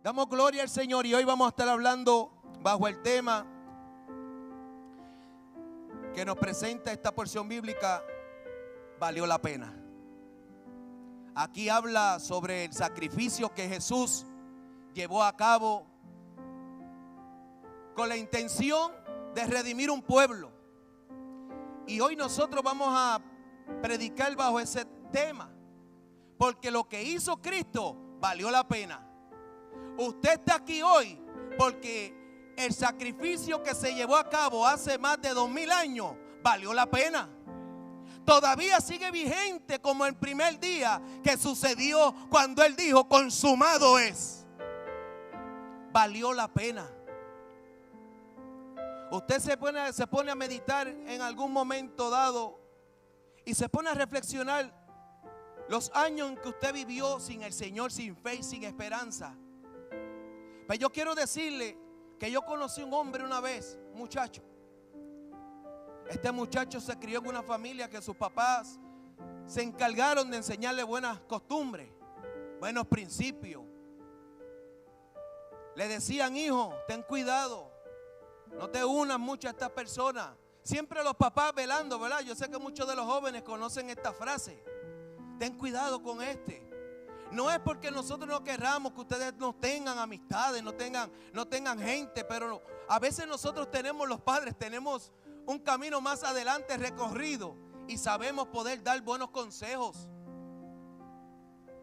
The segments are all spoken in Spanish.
Damos gloria al Señor y hoy vamos a estar hablando bajo el tema que nos presenta esta porción bíblica, valió la pena. Aquí habla sobre el sacrificio que Jesús llevó a cabo con la intención de redimir un pueblo. Y hoy nosotros vamos a predicar bajo ese tema, porque lo que hizo Cristo valió la pena. Usted está aquí hoy porque el sacrificio que se llevó a cabo hace más de 2000 años valió la pena. Todavía sigue vigente como el primer día que sucedió cuando Él dijo: consumado es. Valió la pena. Usted se pone a meditar en algún momento dado y se pone a reflexionar los años en que usted vivió sin el Señor, sin fe y sin esperanza. Pues yo quiero decirle que yo conocí un hombre una vez, un muchacho. Este muchacho se crió en una familia que sus papás se encargaron de enseñarle buenas costumbres, buenos principios. Le decían: hijo, ten cuidado, no te unas mucho a estas personas. Siempre los papás velando, ¿verdad? Yo sé que muchos de los jóvenes conocen esta frase: ten cuidado con este. No es porque nosotros no querramos que ustedes no tengan amistades, no tengan gente, pero a veces nosotros tenemos, los padres, tenemos un camino más adelante recorrido y sabemos poder dar buenos consejos.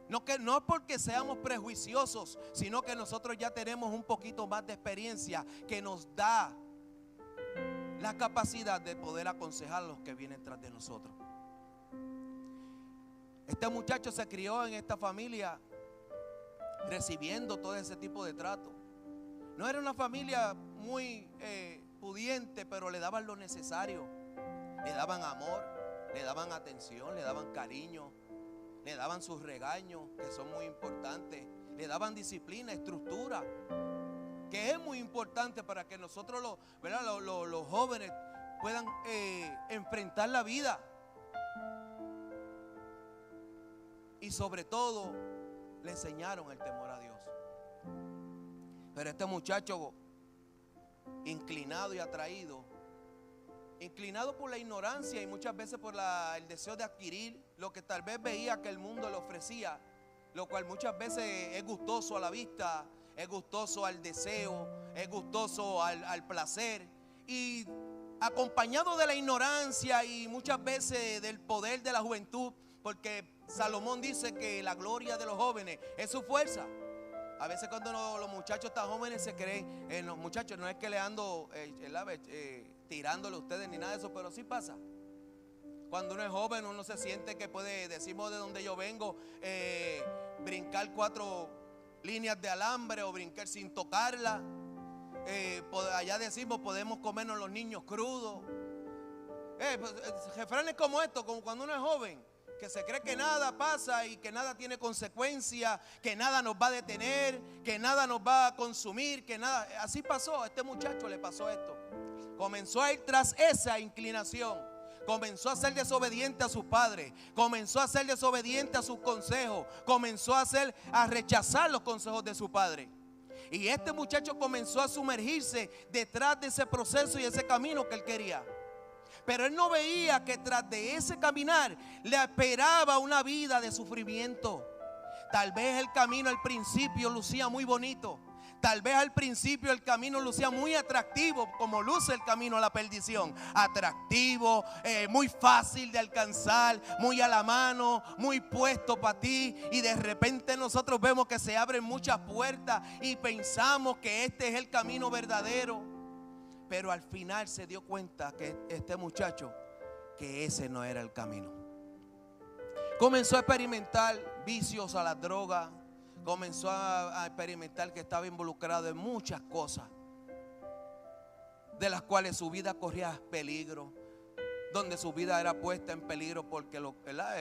No porque seamos prejuiciosos, sino que nosotros ya tenemos un poquito más de experiencia que nos da la capacidad de poder aconsejar a los que vienen tras de nosotros. Este muchacho se crió en esta familia recibiendo todo ese tipo de trato. No era una familia muy pudiente, pero le daban lo necesario. Le daban amor, le daban atención, le daban cariño, le daban sus regaños, que son muy importantes. Le daban disciplina, estructura, que es muy importante para que nosotros los jóvenes puedan enfrentar la vida. Y sobre todo le enseñaron el temor a Dios. Pero este muchacho, inclinado y atraído, inclinado por la ignorancia y muchas veces por el deseo de adquirir lo que tal vez veía que el mundo le ofrecía, lo cual muchas veces es gustoso a la vista, es gustoso al deseo, es gustoso al placer, y acompañado de la ignorancia y muchas veces del poder de la juventud, porque Salomón dice que la gloria de los jóvenes es su fuerza. A veces cuando los muchachos están jóvenes se creen, los muchachos, no es que le ando tirándole a ustedes ni nada de eso, pero sí pasa. Cuando uno es joven, uno se siente que puede, decimos de donde yo vengo, brincar 4 líneas de alambre o brincar sin tocarla. Allá decimos, podemos comernos los niños crudos. Refranes como esto, como cuando uno es joven, que se cree que nada pasa y que nada tiene consecuencia, que nada nos va a detener, que nada nos va a consumir, que nada. Así pasó, a este muchacho le pasó esto. Comenzó a ir tras esa inclinación, comenzó a ser desobediente a sus padres, comenzó a ser desobediente a sus consejos, comenzó a rechazar los consejos de su padre. Y este muchacho comenzó a sumergirse detrás de ese proceso y ese camino que él quería. Pero él no veía que tras de ese caminar le esperaba una vida de sufrimiento. Tal vez el camino al principio lucía muy bonito. Tal vez al principio el camino lucía muy atractivo, como luce el camino a la perdición. Atractivo, muy fácil de alcanzar, muy a la mano, muy puesto para ti. Y de repente nosotros vemos que se abren muchas puertas y pensamos que este es el camino verdadero. Pero al final se dio cuenta que este muchacho, que ese no era el camino. Comenzó a experimentar vicios a la droga. Comenzó a experimentar que estaba involucrado en muchas cosas, de las cuales su vida corría peligro, donde su vida era puesta en peligro porque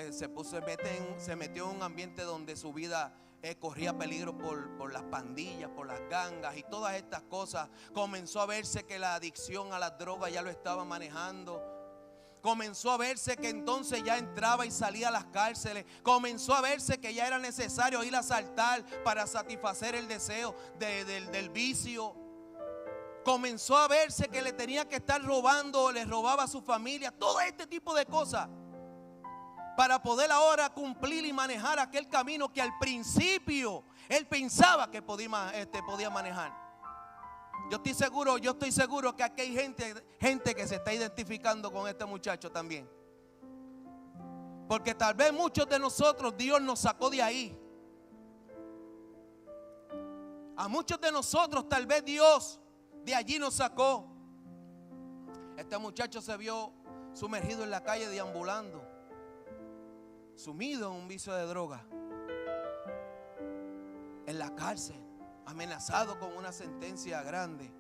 se metió en un ambiente donde su vida corría peligro por las pandillas, por las gangas y todas estas cosas. Comenzó a verse que la adicción a las drogas ya lo estaba manejando. Comenzó a verse que entonces ya entraba y salía a las cárceles. Comenzó a verse que ya era necesario ir a asaltar para satisfacer el deseo del vicio. Comenzó a verse que le tenía que estar robando, le robaba a su familia, todo este tipo de cosas, para poder ahora cumplir y manejar aquel camino que al principio él pensaba que podía manejar. Yo estoy seguro que aquí hay gente que se está identificando con este muchacho también. Porque tal vez muchos de nosotros Dios nos sacó de ahí. A muchos de nosotros tal vez Dios de allí nos sacó. Este muchacho se vio sumergido en la calle deambulando, sumido en un vicio de droga, en la cárcel, amenazado con una sentencia grande.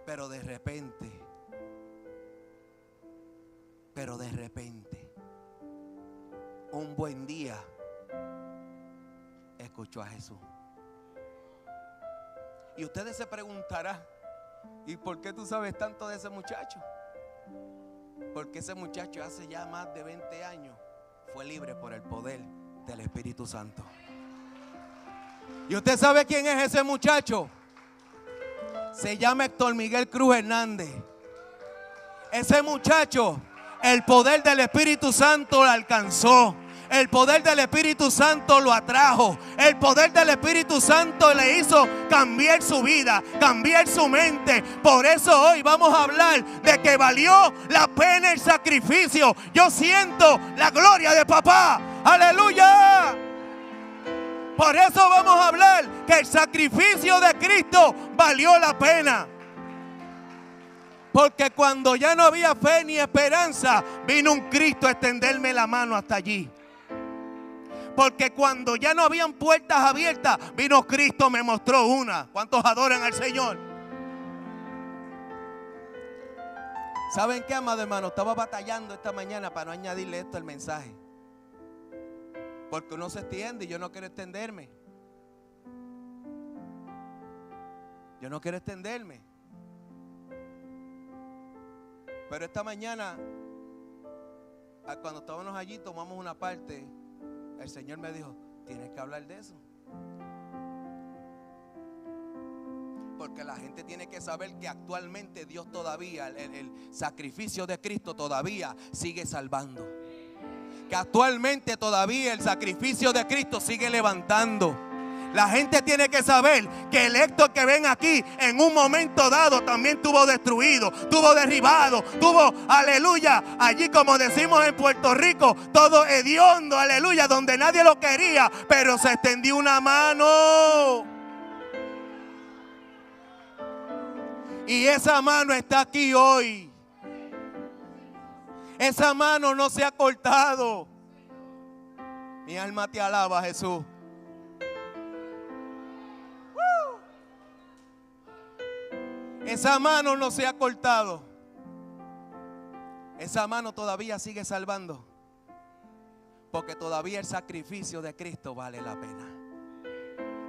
Pero de repente, un buen día, escuchó a Jesús. Y ustedes se preguntarán, ¿y por qué tú sabes tanto de ese muchacho? Porque ese muchacho hace ya más de 20 años fue libre por el poder del Espíritu Santo. ¿Y usted sabe quién es ese muchacho? Se llama Héctor Miguel Cruz Hernández. Ese muchacho, el poder del Espíritu Santo lo alcanzó. El poder del Espíritu Santo lo atrajo. El poder del Espíritu Santo le hizo cambiar su vida, cambiar su mente. Por eso hoy vamos a hablar de que valió la pena el sacrificio. Yo siento la gloria de papá. ¡Aleluya! Por eso vamos a hablar que el sacrificio de Cristo valió la pena. Porque cuando ya no había fe ni esperanza, vino un Cristo a extenderme la mano hasta allí. Porque cuando ya no habían puertas abiertas, vino Cristo, me mostró una. ¿Cuántos adoran al Señor? ¿Saben qué, amado hermano? Estaba batallando esta mañana para no añadirle esto al mensaje. Porque uno se extiende y yo no quiero extenderme. Yo no quiero extenderme. Pero esta mañana, cuando estábamos allí, tomamos una parte. El Señor me dijo, tienes que hablar de eso. Porque la gente tiene que saber que actualmente Dios todavía, el sacrificio de Cristo todavía sigue salvando. Que actualmente todavía el sacrificio de Cristo sigue levantando. La gente tiene que saber que el Héctor que ven aquí en un momento dado también tuvo destruido, tuvo derribado, tuvo, aleluya, allí como decimos en Puerto Rico, todo hediondo, aleluya, donde nadie lo quería, pero se extendió una mano. Y esa mano está aquí hoy. Esa mano no se ha cortado. Mi alma te alaba, Jesús. Esa mano no se ha cortado. Esa mano todavía sigue salvando. Porque todavía el sacrificio de Cristo vale la pena.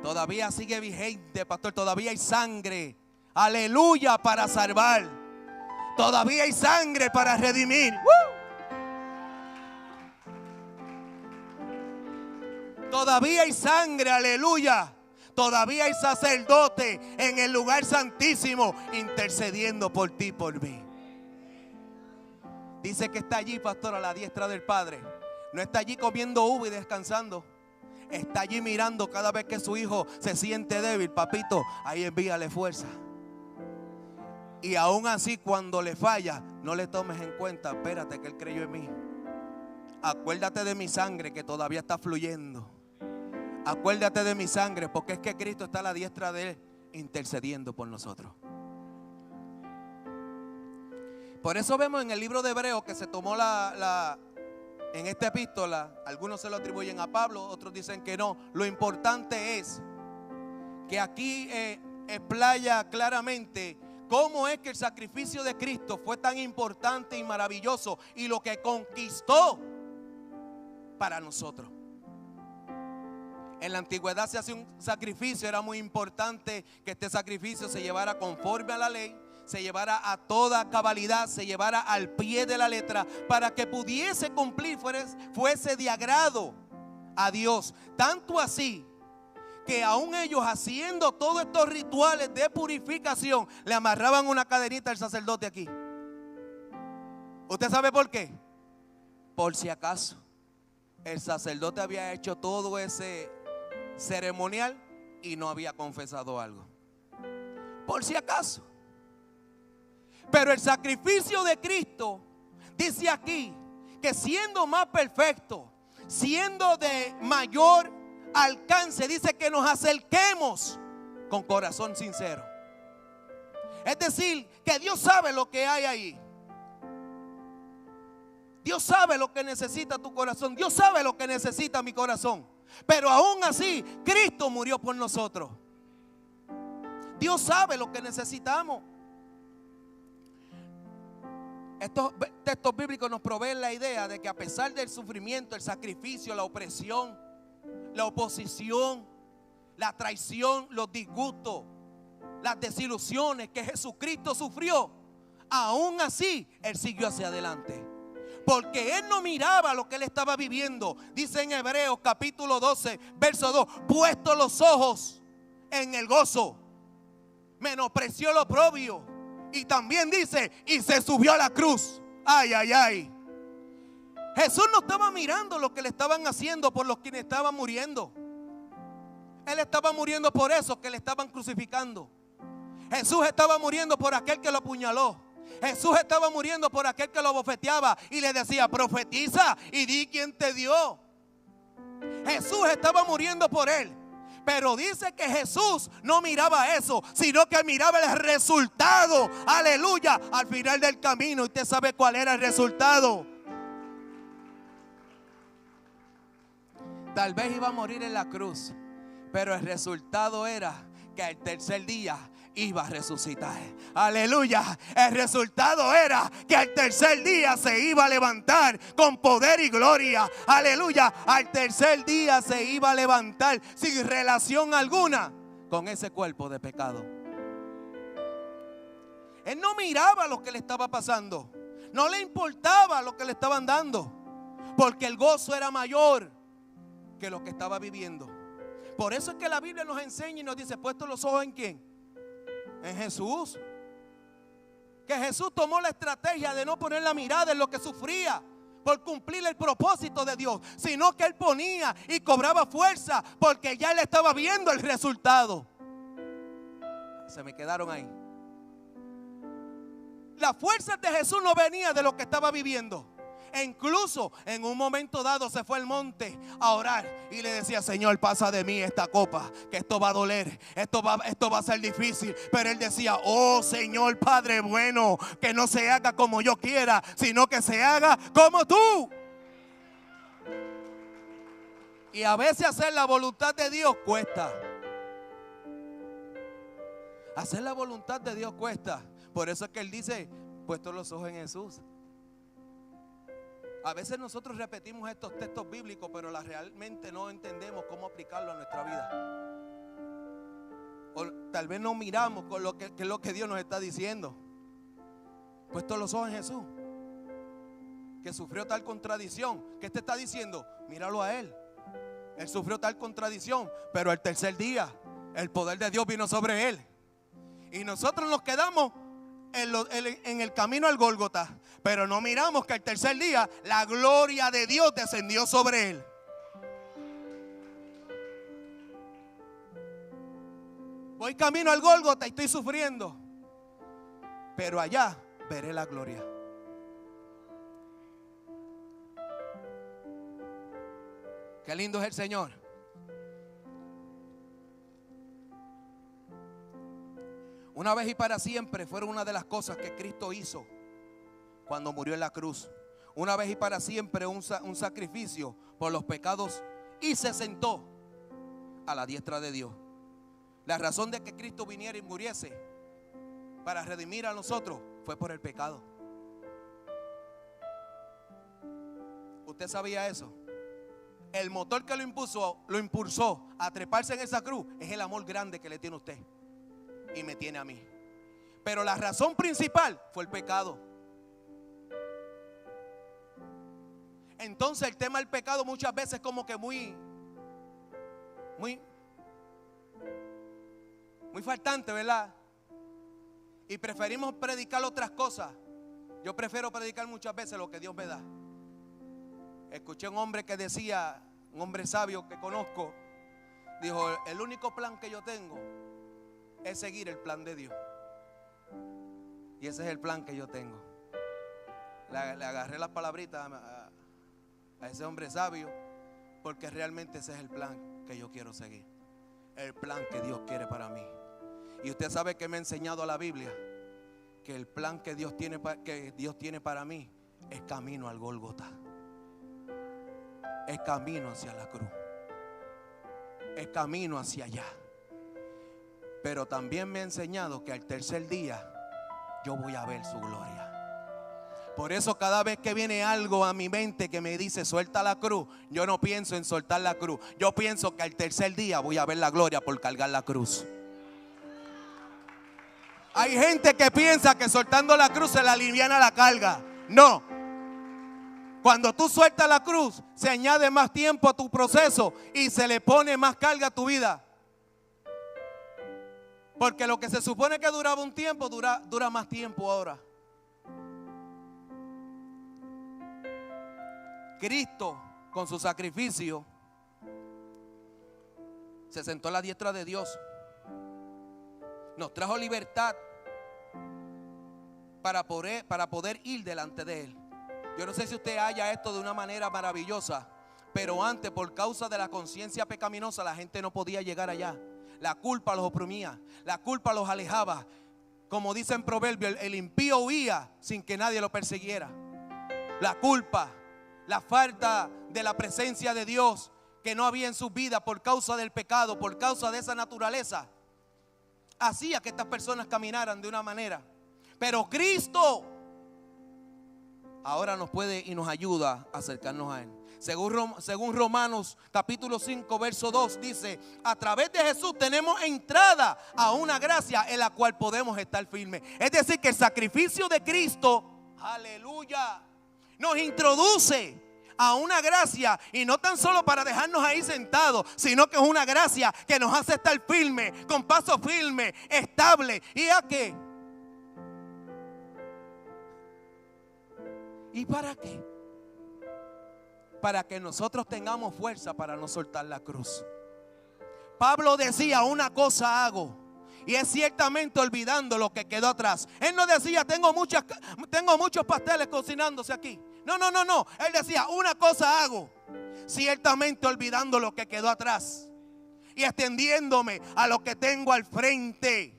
Todavía sigue vigente, pastor. Todavía hay sangre, aleluya, para salvar. Todavía hay sangre para redimir. Todavía hay sangre, aleluya. Todavía hay sacerdote en el lugar santísimo intercediendo por ti, por mí. Dice que está allí, pastor, a la diestra del Padre. No está allí comiendo uva y descansando. Está allí mirando cada vez que su hijo se siente débil. Papito, ahí envíale fuerza. Y aún así, cuando le falla, no le tomes en cuenta. Espérate, que él creyó en mí. Acuérdate de mi sangre que todavía está fluyendo. Acuérdate de mi sangre, porque es que Cristo está a la diestra de él intercediendo por nosotros. Por eso vemos en el libro de Hebreos que se tomó en esta epístola, algunos se lo atribuyen a Pablo, otros dicen que no. Lo importante es que aquí explaya claramente cómo es que el sacrificio de Cristo fue tan importante y maravilloso y lo que conquistó para nosotros. En la antigüedad se hacía un sacrificio, era muy importante que este sacrificio se llevara conforme a la ley, se llevara a toda cabalidad, se llevara al pie de la letra, para que pudiese cumplir, fuese de agrado a Dios. Tanto así que aún ellos, haciendo todos estos rituales de purificación, le amarraban una cadenita al sacerdote aquí. ¿Usted sabe por qué? Por si acaso el sacerdote había hecho todo ese ceremonial y no había confesado algo. Por si acaso. Pero el sacrificio de Cristo dice aquí que siendo más perfecto, siendo de mayor alcance, dice que nos acerquemos con corazón sincero. Es decir, que Dios sabe lo que hay ahí. Dios sabe lo que necesita tu corazón. Dios sabe lo que necesita mi corazón. Pero aún así, Cristo murió por nosotros. Dios sabe lo que necesitamos. Estos textos bíblicos nos proveen la idea de que a pesar del sufrimiento, el sacrificio, la opresión, la oposición, la traición, los disgustos, las desilusiones que Jesucristo sufrió, aún así Él siguió hacia adelante. Porque Él no miraba lo que Él estaba viviendo. Dice en Hebreos capítulo 12, verso 2, puesto los ojos en el gozo, menospreció lo oprobio. Y también dice, y se subió a la cruz. Ay, ay, ay. Jesús no estaba mirando lo que le estaban haciendo por los quienes estaban muriendo. Él estaba muriendo por eso que le estaban crucificando. Jesús estaba muriendo por aquel que lo apuñaló. Jesús estaba muriendo por aquel que lo bofeteaba y le decía, profetiza y di quién te dio. Jesús estaba muriendo por él. Pero dice que Jesús no miraba eso, sino que miraba el resultado. Aleluya, al final del camino. Usted sabe cuál era el resultado. Tal vez iba a morir en la cruz, pero el resultado era que al tercer día iba a resucitar. Aleluya. El resultado era que al tercer día se iba a levantar con poder y gloria. Aleluya. Al tercer día se iba a levantar sin relación alguna con ese cuerpo de pecado. Él no miraba lo que le estaba pasando. No le importaba lo que le estaban dando, porque el gozo era mayor que lo que estaba viviendo. Por eso es que la Biblia nos enseña y nos dice, puesto los ojos en ¿quién? En Jesús. Que Jesús tomó la estrategia de no poner la mirada en lo que sufría por cumplir el propósito de Dios, sino que Él ponía y cobraba fuerza porque ya Él estaba viendo el resultado. Se me quedaron ahí. Las fuerzas de Jesús no venían de lo que estaba viviendo. E incluso en un momento dado se fue al monte a orar y le decía, Señor, pasa de mí esta copa, que esto va a doler, esto va a ser difícil. Pero él decía, oh Señor Padre bueno, que no se haga como yo quiera, sino que se haga como tú. Y a veces hacer la voluntad de Dios cuesta. Hacer la voluntad de Dios cuesta. Por eso es que él dice, puesto los ojos en Jesús. A veces nosotros repetimos estos textos bíblicos, pero realmente no entendemos cómo aplicarlo a nuestra vida. O tal vez no miramos con lo que es lo que Dios nos está diciendo. Puesto los ojos en Jesús, que sufrió tal contradicción. ¿Qué te está diciendo? Míralo a Él. Él sufrió tal contradicción, pero el tercer día el poder de Dios vino sobre Él. Y nosotros nos quedamos en el camino al Gólgota, pero no miramos que el tercer día la gloria de Dios descendió sobre él. Voy camino al Gólgota y estoy sufriendo, pero allá veré la gloria. Qué lindo es el Señor. Una vez y para siempre fueron una de las cosas que Cristo hizo cuando murió en la cruz. Una vez y para siempre un sacrificio por los pecados, y se sentó a la diestra de Dios. La razón de que Cristo viniera y muriese para redimir a nosotros fue por el pecado. ¿Usted sabía eso? El motor que lo impulsó a treparse en esa cruz es el amor grande que le tiene a usted y me tiene a mí. Pero la razón principal fue el pecado. Entonces el tema del pecado muchas veces como que muy faltante, ¿verdad? Y preferimos predicar otras cosas. Yo prefiero predicar muchas veces lo que Dios me da. Escuché a un hombre que decía, un hombre sabio que conozco, dijo: el único plan que yo tengo es seguir el plan de Dios. Y ese es el plan que yo tengo. Le agarré las palabritas a ese hombre sabio, porque realmente ese es el plan que yo quiero seguir. El plan que Dios quiere para mí. Y usted sabe que me ha enseñado la Biblia que el plan que Dios tiene para mí es camino al Gólgota. Es camino hacia la cruz. Es camino hacia allá. Pero también me ha enseñado que al tercer día yo voy a ver su gloria. Por eso cada vez que viene algo a mi mente que me dice suelta la cruz, yo no pienso en soltar la cruz. Yo pienso que al tercer día voy a ver la gloria por cargar la cruz. Hay gente que piensa que soltando la cruz se le aliviana la carga. No. Cuando tú sueltas la cruz, se añade más tiempo a tu proceso y se le pone más carga a tu vida. Porque lo que se supone que duraba un tiempo, dura más tiempo ahora. Cristo, con su sacrificio, se sentó a la diestra de Dios. Nos trajo libertad para poder ir delante de Él. Yo no sé si usted haya esto de una manera maravillosa, pero antes, por causa de la conciencia pecaminosa, la gente no podía llegar allá. La culpa los oprimía, la culpa los alejaba. Como dice en Proverbios, el impío huía sin que nadie lo persiguiera. La culpa, la falta de la presencia de Dios que no había en sus vidas por causa del pecado, por causa de esa naturaleza, hacía que estas personas caminaran de una manera. Pero Cristo ahora nos puede y nos ayuda a acercarnos a Él. Según Romanos capítulo 5 verso 2 dice: a través de Jesús tenemos entrada a una gracia en la cual podemos estar firmes. Es decir, que el sacrificio de Cristo, aleluya, nos introduce a una gracia, y no tan solo para dejarnos ahí sentados, sino que es una gracia que nos hace estar firmes, con paso firme, estable. ¿Y a qué? ¿Y para qué? Para que nosotros tengamos fuerza para no soltar la cruz. Pablo decía: una cosa hago, y es ciertamente olvidando lo que quedó atrás. Él no decía: tengo muchos pasteles cocinándose aquí. No. Él decía: una cosa hago, ciertamente olvidando lo que quedó atrás y extendiéndome a lo que tengo al frente.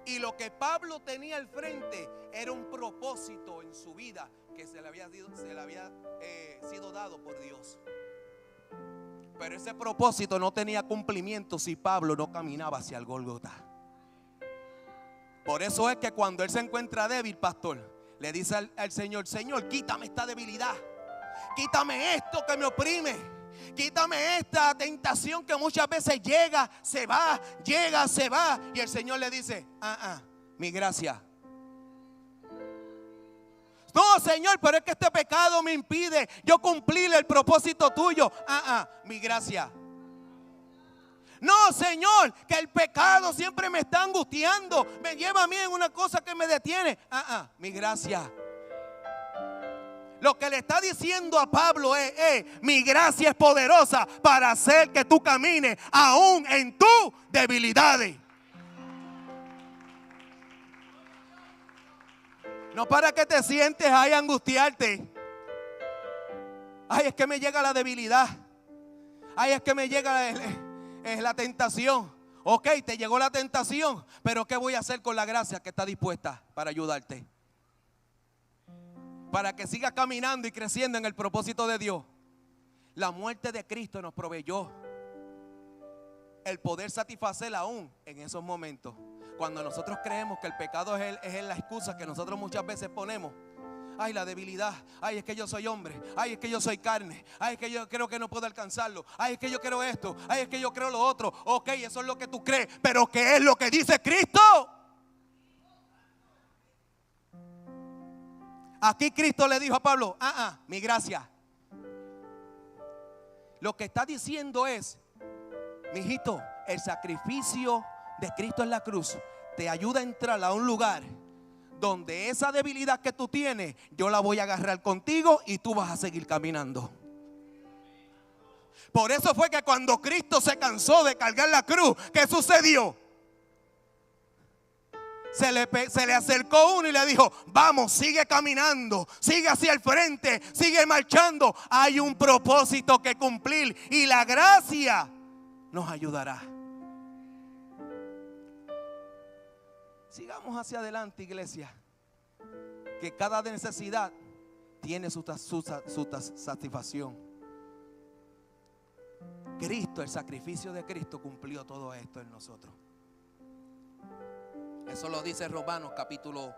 Y lo que Pablo tenía al frente era un propósito en su vida que se le había sido dado por Dios. Pero ese propósito no tenía cumplimiento si Pablo no caminaba hacia el Gólgota. Por eso es que cuando él se encuentra débil, pastor, le dice al Señor: Señor, quítame esta debilidad, quítame esto que me oprime, quítame esta tentación que muchas veces llega, se va. Y el Señor le dice: mi gracia. No, Señor, pero es que este pecado me impide yo cumplir el propósito tuyo. Mi gracia. No, Señor, que el pecado siempre me está angustiando, me lleva a mí en una cosa que me detiene. Mi gracia. Lo que le está diciendo a Pablo es: mi gracia es poderosa para hacer que tú camines aún en tus debilidades. No para que te sientes ahí a angustiarte. Ay, es que me llega la debilidad. Ay, es que me llega la tentación. Ok, te llegó la tentación, pero ¿qué voy a hacer con la gracia que está dispuesta para ayudarte? Para que sigas caminando y creciendo en el propósito de Dios. La muerte de Cristo nos proveyó el poder satisfacer aún en esos momentos. Cuando nosotros creemos que el pecado es la excusa que nosotros muchas veces ponemos. Ay, la debilidad. Ay, es que yo soy hombre. Ay, es que yo soy carne. Ay, es que yo creo que no puedo alcanzarlo. Ay, es que yo creo esto. Ay, es que yo creo lo otro. Ok, eso es lo que tú crees. Pero ¿qué es lo que dice Cristo? Aquí Cristo le dijo a Pablo: mi gracia. Lo que está diciendo es: mijito, el sacrificio de Cristo en la cruz te ayuda a entrar a un lugar donde esa debilidad que tú tienes, yo la voy a agarrar contigo y tú vas a seguir caminando. Por eso fue que cuando Cristo se cansó de cargar la cruz, ¿qué sucedió? Se le acercó uno y le dijo: vamos, sigue caminando, sigue hacia el frente, sigue marchando. Hay un propósito que cumplir y la gracia nos ayudará. Sigamos hacia adelante, iglesia, que cada necesidad tiene su satisfacción. Cristo, el sacrificio de Cristo cumplió todo esto en nosotros. Eso lo dice Romanos capítulo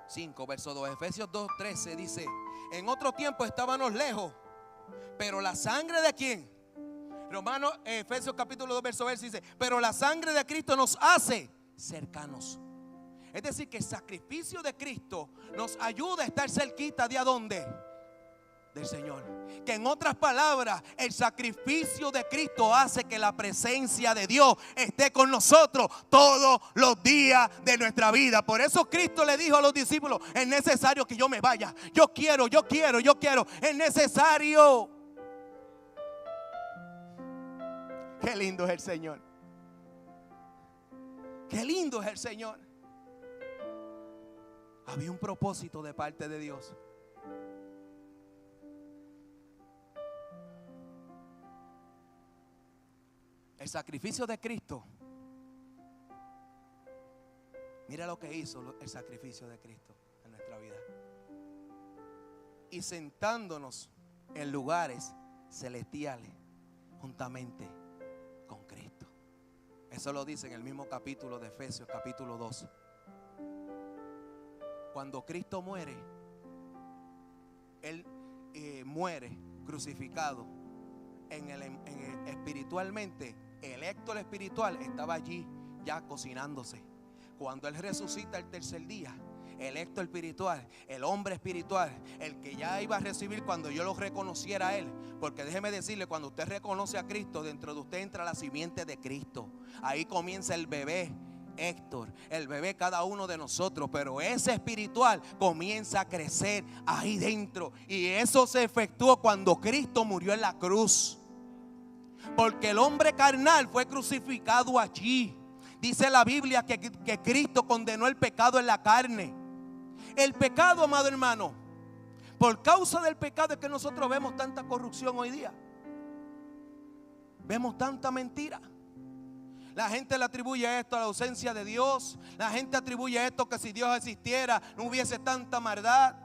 5, verso 2. Efesios 2:13 dice: en otro tiempo estábamos lejos, pero la sangre de ¿quién? Efesios capítulo 2, verso 2 dice: pero la sangre de Cristo nos hace cercanos. Es decir, que el sacrificio de Cristo nos ayuda a estar cerquita de ¿a dónde? Del Señor. Que en otras palabras, el sacrificio de Cristo hace que la presencia de Dios esté con nosotros todos los días de nuestra vida. Por eso Cristo le dijo a los discípulos: es necesario que yo me vaya. Yo quiero. Es necesario. Qué lindo es el Señor. Qué lindo es el Señor. Había un propósito de parte de Dios. El sacrificio de Cristo. Mira lo que hizo el sacrificio de Cristo en nuestra vida. Y sentándonos en lugares celestiales juntamente con Cristo. Eso lo dice en el mismo capítulo de Efesios, capítulo 2. Cuando Cristo muere, Él muere crucificado. Espiritualmente, el Héctor espiritual estaba allí ya cocinándose. Cuando Él resucita el tercer día, el Héctor espiritual, el hombre espiritual, el que ya iba a recibir cuando yo lo reconociera a Él. Porque déjeme decirle, cuando usted reconoce a Cristo, dentro de usted entra la simiente de Cristo. Ahí comienza el bebé Héctor, el bebé cada uno de nosotros. Pero ese espiritual comienza a crecer ahí dentro. Y eso se efectuó cuando Cristo murió en la cruz. Porque el hombre carnal fue crucificado allí. Dice la Biblia que Cristo condenó el pecado en la carne. El pecado, amado hermano, por causa del pecado es que nosotros vemos tanta corrupción hoy día. Vemos tanta mentira. La gente le atribuye esto a la ausencia de Dios. La gente atribuye esto que si Dios existiera no hubiese tanta maldad.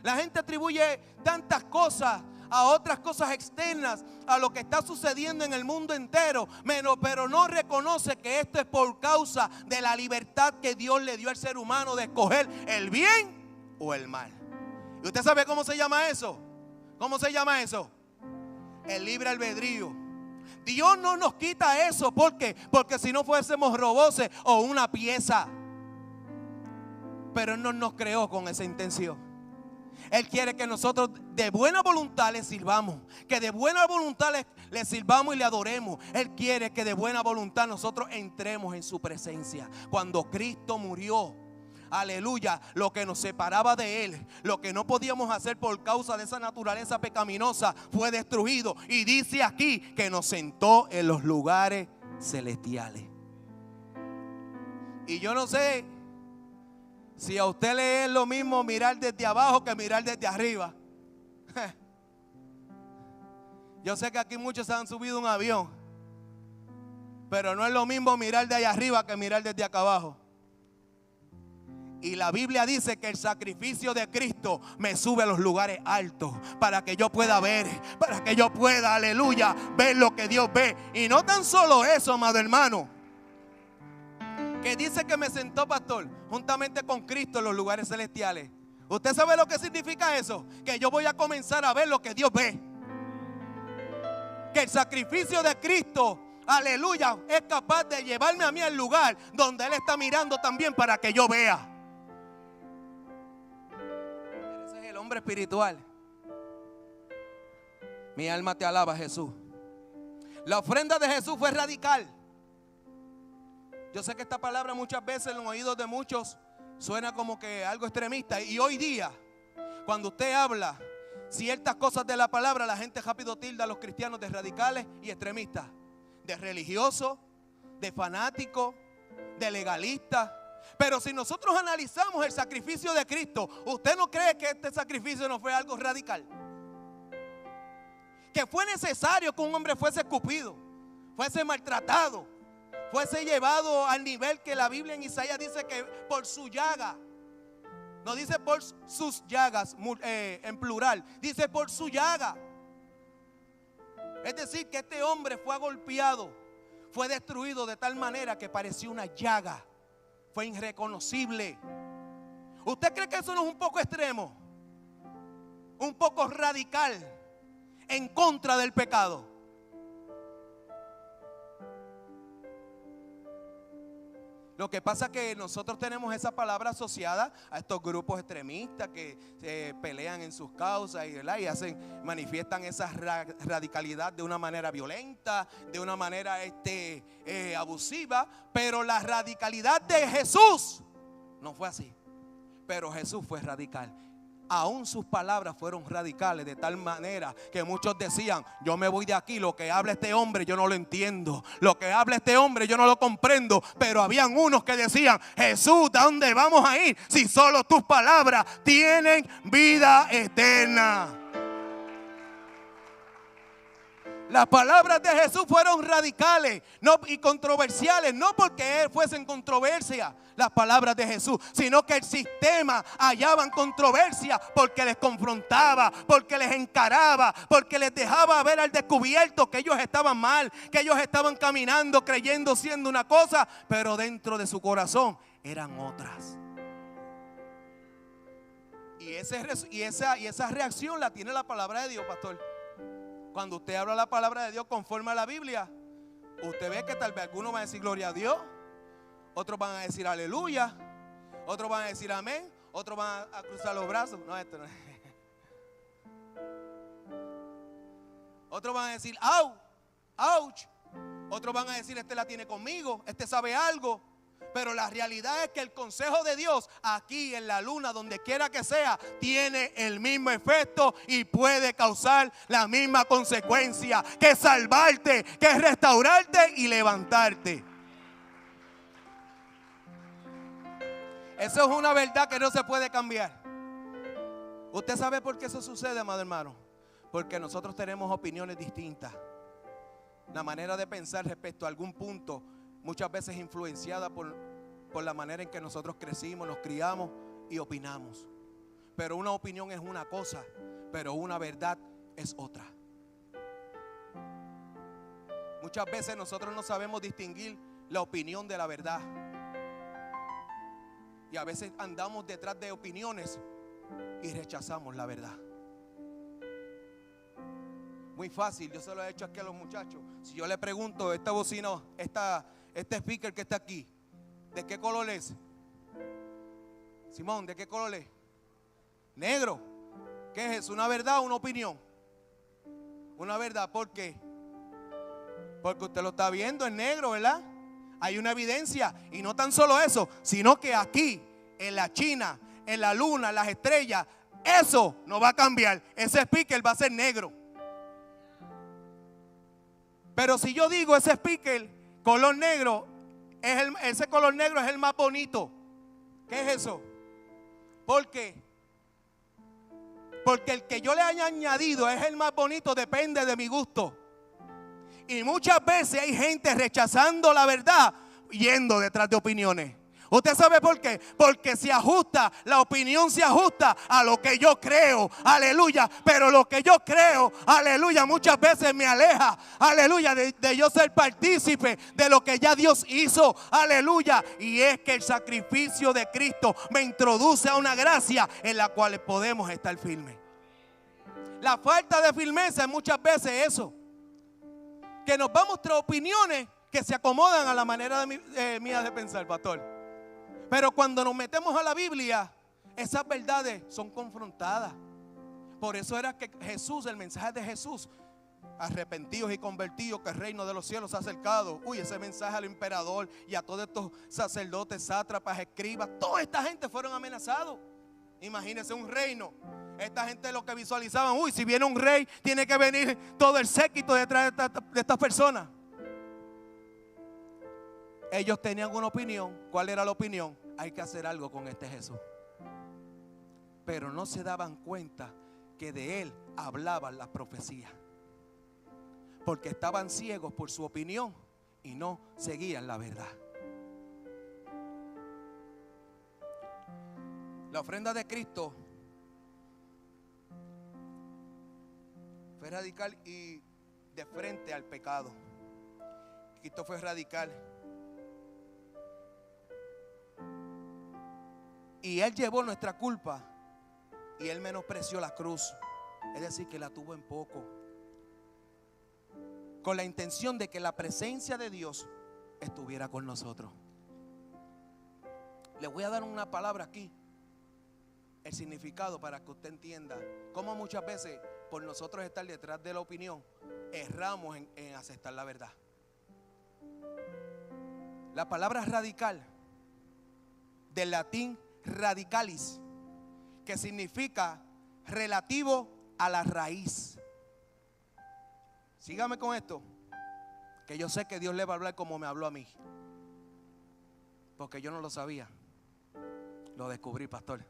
La gente atribuye tantas cosas a otras cosas externas, a lo que está sucediendo en el mundo entero, pero no reconoce que esto es por causa de la libertad que Dios le dio al ser humano de escoger el bien o el mal. ¿Y usted sabe cómo se llama eso? ¿Cómo se llama eso? El libre albedrío. Dios no nos quita eso. ¿Por qué? Porque si no fuésemos robots o una pieza. Pero Él no nos creó con esa intención. Él quiere que nosotros de buena voluntad le sirvamos. Que de buena voluntad le sirvamos y le adoremos. Él quiere que de buena voluntad nosotros entremos en su presencia. Cuando Cristo murió, aleluya, lo que nos separaba de Él, lo que no podíamos hacer por causa de esa naturaleza pecaminosa, fue destruido. Y dice aquí que nos sentó en los lugares celestiales. Y yo no sé si a usted le es lo mismo mirar desde abajo que mirar desde arriba. Yo sé que aquí muchos se han subido a un avión, pero no es lo mismo mirar de allá arriba que mirar desde acá abajo. Y la Biblia dice que el sacrificio de Cristo me sube a los lugares altos para que yo pueda ver, para que yo pueda, aleluya, ver lo que Dios ve. Y no tan solo eso, amado hermano, que dice que me sentó, pastor, juntamente con Cristo en los lugares celestiales. ¿Usted sabe lo que significa eso? Que yo voy a comenzar a ver lo que Dios ve. Que el sacrificio de Cristo, aleluya, es capaz de llevarme a mí al lugar donde Él está mirando también para que yo vea. Ese es el hombre espiritual. Mi alma te alaba, Jesús. La ofrenda de Jesús fue radical. Yo sé que esta palabra muchas veces en los oídos de muchos suena como que algo extremista. Y hoy día, cuando usted habla ciertas cosas de la palabra, la gente rápido tilda a los cristianos de radicales y extremistas, de religiosos, de fanáticos, de legalistas. Pero si nosotros analizamos el sacrificio de Cristo, ¿usted no cree que este sacrificio no fue algo radical? Que fue necesario que un hombre fuese escupido, fuese maltratado, fuese llevado al nivel que la Biblia en Isaías dice que por su llaga. No dice por sus llagas en plural, dice por su llaga. Es decir, que este hombre fue golpeado, fue destruido de tal manera que parecía una llaga. Fue irreconocible. ¿Usted cree que eso no es un poco extremo? Un poco radical en contra del pecado. Lo que pasa es que nosotros tenemos esa palabra asociada a estos grupos extremistas que pelean en sus causas y manifiestan esa radicalidad de una manera violenta, de una manera abusiva. Pero la radicalidad de Jesús no fue así. Pero Jesús fue radical. Aún sus palabras fueron radicales de tal manera que muchos decían: yo me voy de aquí, lo que habla este hombre yo no lo entiendo, lo que habla este hombre yo no lo comprendo. Pero habían unos que decían: Jesús, ¿a dónde vamos a ir si solo tus palabras tienen vida eterna? Las palabras de Jesús fueron radicales y controversiales, no porque fuesen controversia las palabras de Jesús, sino que el sistema hallaban controversia porque les confrontaba, porque les encaraba, porque les dejaba ver al descubierto que ellos estaban mal, que ellos estaban caminando, creyendo, siendo una cosa, pero dentro de su corazón eran otras. Y esa reacción la tiene la palabra de Dios, pastor. Cuando usted habla la palabra de Dios conforme a la Biblia, usted ve que tal vez algunos van a decir gloria a Dios, otros van a decir aleluya, otros van a decir amén, otros van a cruzar los brazos. No, esto no. Otros van a decir au, ouch. Otros van a decir: este la tiene conmigo, este sabe algo. Pero la realidad es que el consejo de Dios aquí en la luna, donde quiera que sea, tiene el mismo efecto y puede causar la misma consecuencia, que salvarte, que restaurarte y levantarte. Eso es una verdad que no se puede cambiar. ¿Usted sabe por qué eso sucede, amado hermano? Porque nosotros tenemos opiniones distintas. La manera de pensar respecto a algún punto muchas veces influenciada por la manera en que nosotros crecimos, nos criamos y opinamos. Pero una opinión es una cosa, pero una verdad es otra. Muchas veces nosotros no sabemos distinguir la opinión de la verdad. Y a veces andamos detrás de opiniones y rechazamos la verdad. Muy fácil, yo se lo he hecho aquí a los muchachos. Si yo le pregunto: esta bocina, este speaker que está aquí, ¿de qué color es? Simón, ¿de qué color es? Negro. ¿Qué es eso? ¿Una verdad o una opinión? Una verdad. ¿Por qué? Porque usted lo está viendo en negro, ¿verdad? Hay una evidencia. Y no tan solo eso, sino que aquí, en la China, en la luna, en las estrellas, eso no va a cambiar. Ese speaker va a ser negro. Pero si yo digo ese speaker color negro, ese color negro es el más bonito. ¿Qué es eso? ¿Por qué? Porque el que yo le haya añadido es el más bonito, depende de mi gusto. Y muchas veces hay gente rechazando la verdad, yendo detrás de opiniones. ¿Usted sabe por qué? Porque se ajusta, la opinión se ajusta a lo que yo creo, aleluya. Pero lo que yo creo, aleluya, muchas veces me aleja, aleluya, de yo ser partícipe de lo que ya Dios hizo, aleluya. Y es que el sacrificio de Cristo me introduce a una gracia en la cual podemos estar firmes. La falta de firmeza es muchas veces eso, que nos vamos tras opiniones que se acomodan a la manera mía de pensar, pastor. Pero cuando nos metemos a la Biblia, esas verdades son confrontadas. Por eso era que Jesús, el mensaje de Jesús, arrepentidos y convertidos, que el reino de los cielos se ha acercado. Uy, ese mensaje al emperador y a todos estos sacerdotes, sátrapas, escribas, toda esta gente fueron amenazados. Imagínense un reino. Esta gente lo que visualizaban, uy, si viene un rey, tiene que venir todo el séquito detrás de estas personas. Ellos tenían una opinión. ¿Cuál era la opinión? Hay que hacer algo con este Jesús. Pero no se daban cuenta que de él hablaban las profecías, porque estaban ciegos por su opinión y no seguían la verdad. La ofrenda de Cristo fue radical y de frente al pecado. Cristo fue radical. Y Él llevó nuestra culpa y Él menospreció la cruz. Es decir, que la tuvo en poco, con la intención de que la presencia de Dios estuviera con nosotros. Le voy a dar una palabra aquí, el significado, para que usted entienda cómo muchas veces por nosotros estar detrás de la opinión erramos en aceptar la verdad. La palabra radical, del latín radicalis, que significa relativo a la raíz. Sígame con esto, que yo sé que Dios le va a hablar como me habló a mí, porque yo no lo sabía. Lo descubrí, pastor.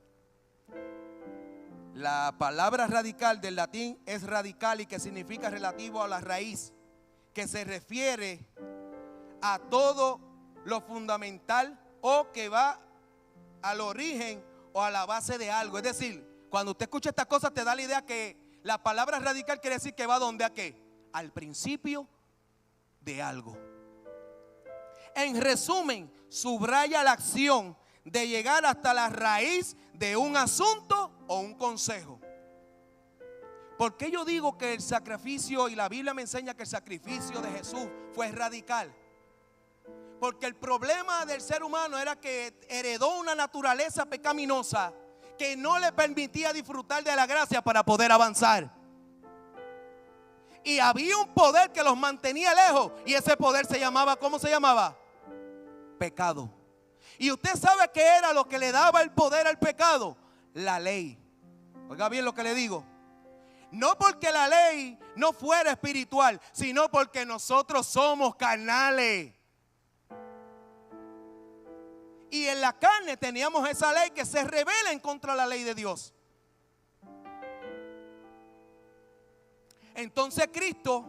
La palabra radical del latín es radicali, que significa relativo a la raíz, que se refiere a todo lo fundamental o que va al origen o a la base de algo. Es decir, cuando usted escucha estas cosas te da la idea que la palabra radical quiere decir que va donde, ¿a qué? Al principio de algo. En resumen, subraya la acción de llegar hasta la raíz de un asunto o un consejo. ¿Por qué yo digo que el sacrificio, y la Biblia me enseña que el sacrificio de Jesús fue radical? Porque el problema del ser humano era que heredó una naturaleza pecaminosa que no le permitía disfrutar de la gracia para poder avanzar. Y había un poder que los mantenía lejos, y ese poder se llamaba, ¿cómo se llamaba? Pecado. Y usted sabe qué era lo que le daba el poder al pecado: la ley. Oiga bien lo que le digo. No porque la ley no fuera espiritual, sino porque nosotros somos carnales. Y en la carne teníamos esa ley que se rebela en contra de la ley de Dios. Entonces Cristo,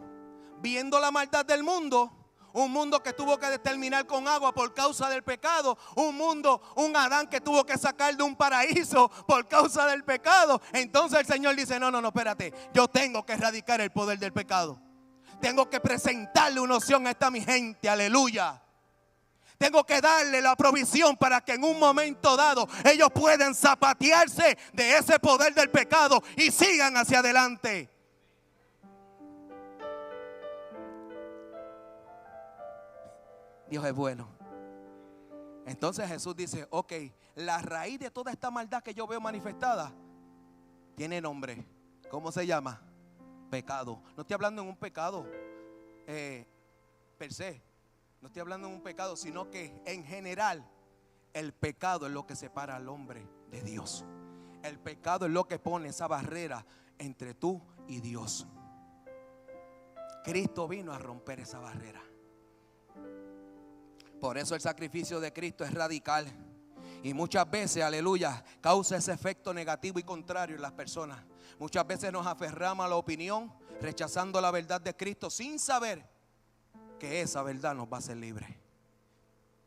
viendo la maldad del mundo, un mundo que tuvo que terminar con agua por causa del pecado, un Adán que tuvo que sacar de un paraíso por causa del pecado. Entonces el Señor dice: no, espérate, yo tengo que erradicar el poder del pecado. Tengo que presentarle una opción a esta mi gente, aleluya. Tengo que darle la provisión para que en un momento dado ellos puedan zapatearse de ese poder del pecado y sigan hacia adelante. Dios es bueno. Entonces Jesús dice: ok, la raíz de toda esta maldad que yo veo manifestada tiene nombre. ¿Cómo se llama? Pecado. No estoy hablando en un pecado per se. No estoy hablando de un pecado, sino que en general el pecado es lo que separa al hombre de Dios. El pecado es lo que pone esa barrera entre tú y Dios. Cristo vino a romper esa barrera. Por eso el sacrificio de Cristo es radical. Y muchas veces, aleluya, causa ese efecto negativo y contrario en las personas. Muchas veces nos aferramos a la opinión, rechazando la verdad de Cristo sin saber que esa verdad nos va a hacer libres.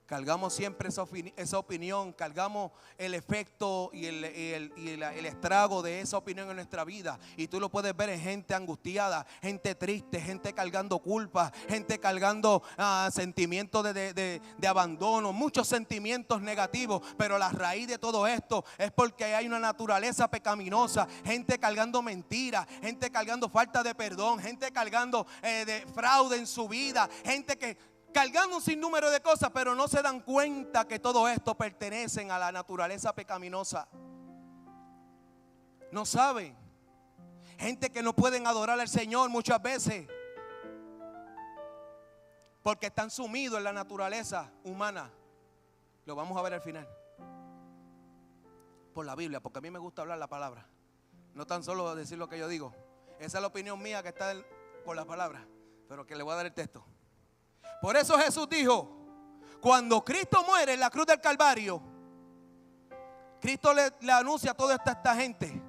Cargamos siempre esa opinión, cargamos el efecto y el estrago de esa opinión en nuestra vida. Y tú lo puedes ver en gente angustiada, gente triste, gente cargando culpa, gente cargando sentimientos de abandono, muchos sentimientos negativos. Pero la raíz de todo esto es porque hay una naturaleza pecaminosa, gente cargando mentiras, gente cargando falta de perdón, gente cargando de fraude en su vida, gente que cargando un sinnúmero de cosas, pero no se dan cuenta que todo esto pertenece a la naturaleza pecaminosa. No saben. Gente que no pueden adorar al Señor muchas veces porque están sumidos en la naturaleza humana. Lo vamos a ver al final. Por la Biblia, porque a mí me gusta hablar la palabra. No tan solo decir lo que yo digo. Esa es la opinión mía que está por la palabra, pero que le voy a dar el texto. Por eso Jesús dijo, cuando Cristo muere en la cruz del Calvario, Cristo le anuncia a toda esta gente: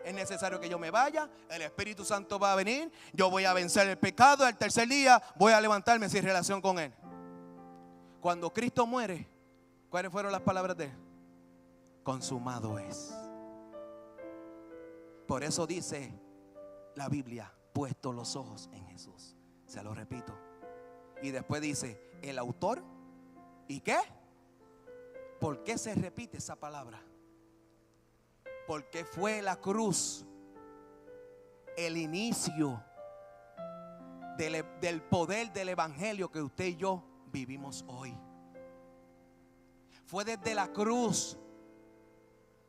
es necesario que yo me vaya, el Espíritu Santo va a venir, yo voy a vencer el pecado, al tercer día voy a levantarme sin relación con Él. Cuando Cristo muere, ¿cuáles fueron las palabras de Él? Consumado es. Por eso dice la Biblia, puesto los ojos en Jesús. Se lo repito. Y después dice, el autor. ¿Y qué? ¿Por qué se repite esa palabra? Porque fue la cruz el inicio del poder del evangelio que usted y yo vivimos hoy. Fue desde la cruz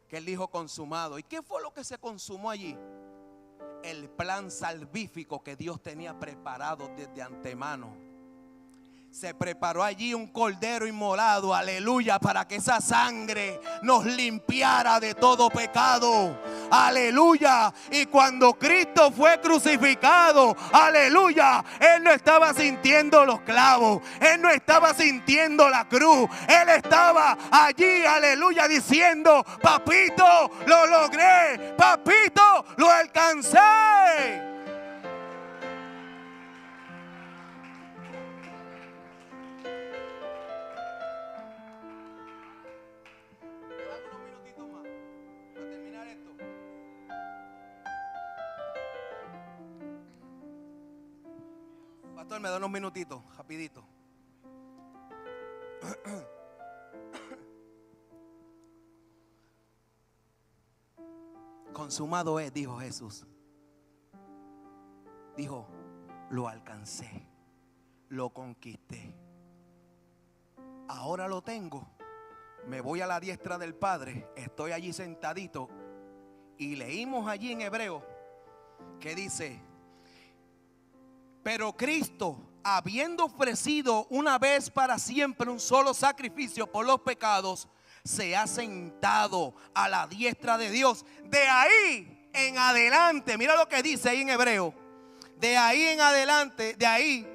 que Él dijo consumado. ¿Y qué fue lo que se consumó allí? El plan salvífico que Dios tenía preparado desde antemano. Se preparó allí un cordero inmolado, aleluya, para que esa sangre nos limpiara de todo pecado, aleluya. Y cuando Cristo fue crucificado, aleluya, Él no estaba sintiendo los clavos, Él no estaba sintiendo la cruz, Él estaba allí, aleluya, diciendo: papito, lo logré, papito, lo alcancé. Pastor, me da unos minutitos, rapidito. Consumado es, dijo Jesús. Dijo, lo alcancé, lo conquisté. Ahora lo tengo. Me voy a la diestra del Padre. Estoy allí sentadito. Y leímos allí en Hebreo que dice: pero Cristo, habiendo ofrecido una vez para siempre un solo sacrificio por los pecados, se ha sentado a la diestra de Dios. De ahí en adelante, mira lo que dice ahí en Hebreo. De ahí en adelante, de ahí,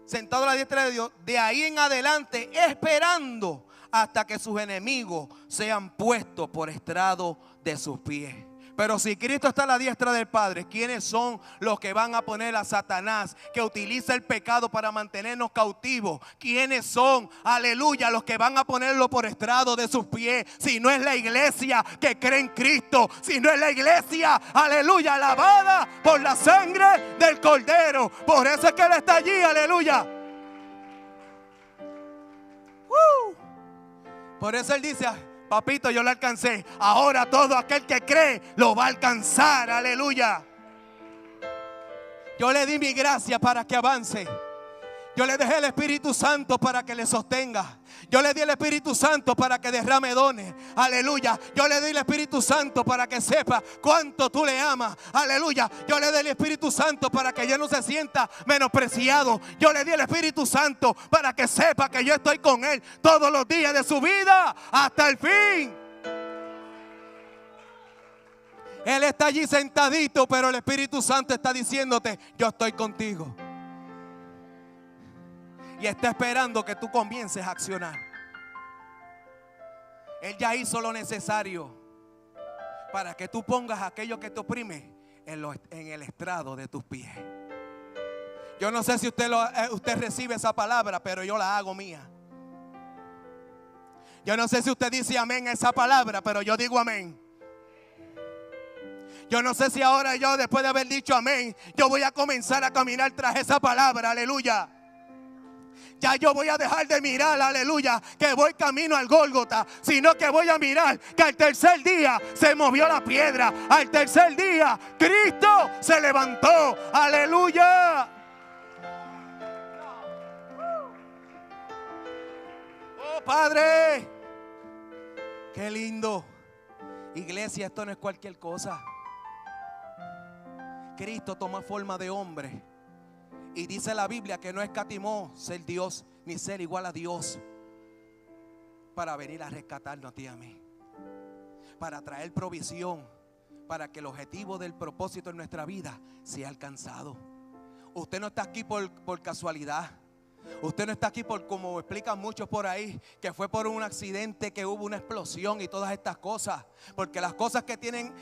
sentado a la diestra de Dios, de ahí en adelante, esperando hasta que sus enemigos sean puestos por estrado de sus pies. Pero si Cristo está a la diestra del Padre, ¿quiénes son los que van a poner a Satanás, que utiliza el pecado para mantenernos cautivos? ¿Quiénes son, aleluya, los que van a ponerlo por estrado de sus pies? Si no es la iglesia que cree en Cristo, si no es la iglesia, aleluya, lavada por la sangre del Cordero. Por eso es que Él está allí, aleluya. Por eso Él dice: papito, yo lo alcancé. Ahora todo aquel que cree lo va a alcanzar. Aleluya. Yo le di mi gracia para que avance. Yo le dejé el Espíritu Santo para que le sostenga. Yo le di el Espíritu Santo para que derrame dones. Aleluya. Yo le di el Espíritu Santo para que sepa cuánto tú le amas. Aleluya. Yo le di el Espíritu Santo para que ella no se sienta menospreciado. Yo le di el Espíritu Santo para que sepa que yo estoy con él todos los días de su vida hasta el fin. Él está allí sentadito, pero el Espíritu Santo está diciéndote: yo estoy contigo. Y está esperando que tú comiences a accionar. Él ya hizo lo necesario para que tú pongas aquello que te oprime en el estrado de tus pies. Yo no sé si usted recibe esa palabra, pero yo la hago mía. Yo no sé si usted dice amén a esa palabra, pero yo digo amén. Yo no sé si ahora yo, después de haber dicho amén, yo voy a comenzar a caminar tras esa palabra, aleluya. Ya yo voy a dejar de mirar, aleluya, que voy camino al Gólgota, sino que voy a mirar que al tercer día se movió la piedra. Al tercer día Cristo se levantó, aleluya. Oh Padre, qué lindo. Iglesia, esto no es cualquier cosa. Cristo toma forma de hombre. Y dice la Biblia que no escatimó ser Dios ni ser igual a Dios para venir a rescatarnos a ti y a mí, para traer provisión, para que el objetivo del propósito en nuestra vida sea alcanzado. Usted no está aquí por casualidad. Usted no está aquí por, como explican muchos por ahí, que fue por un accidente, que hubo una explosión y todas estas cosas. Porque las cosas que vienen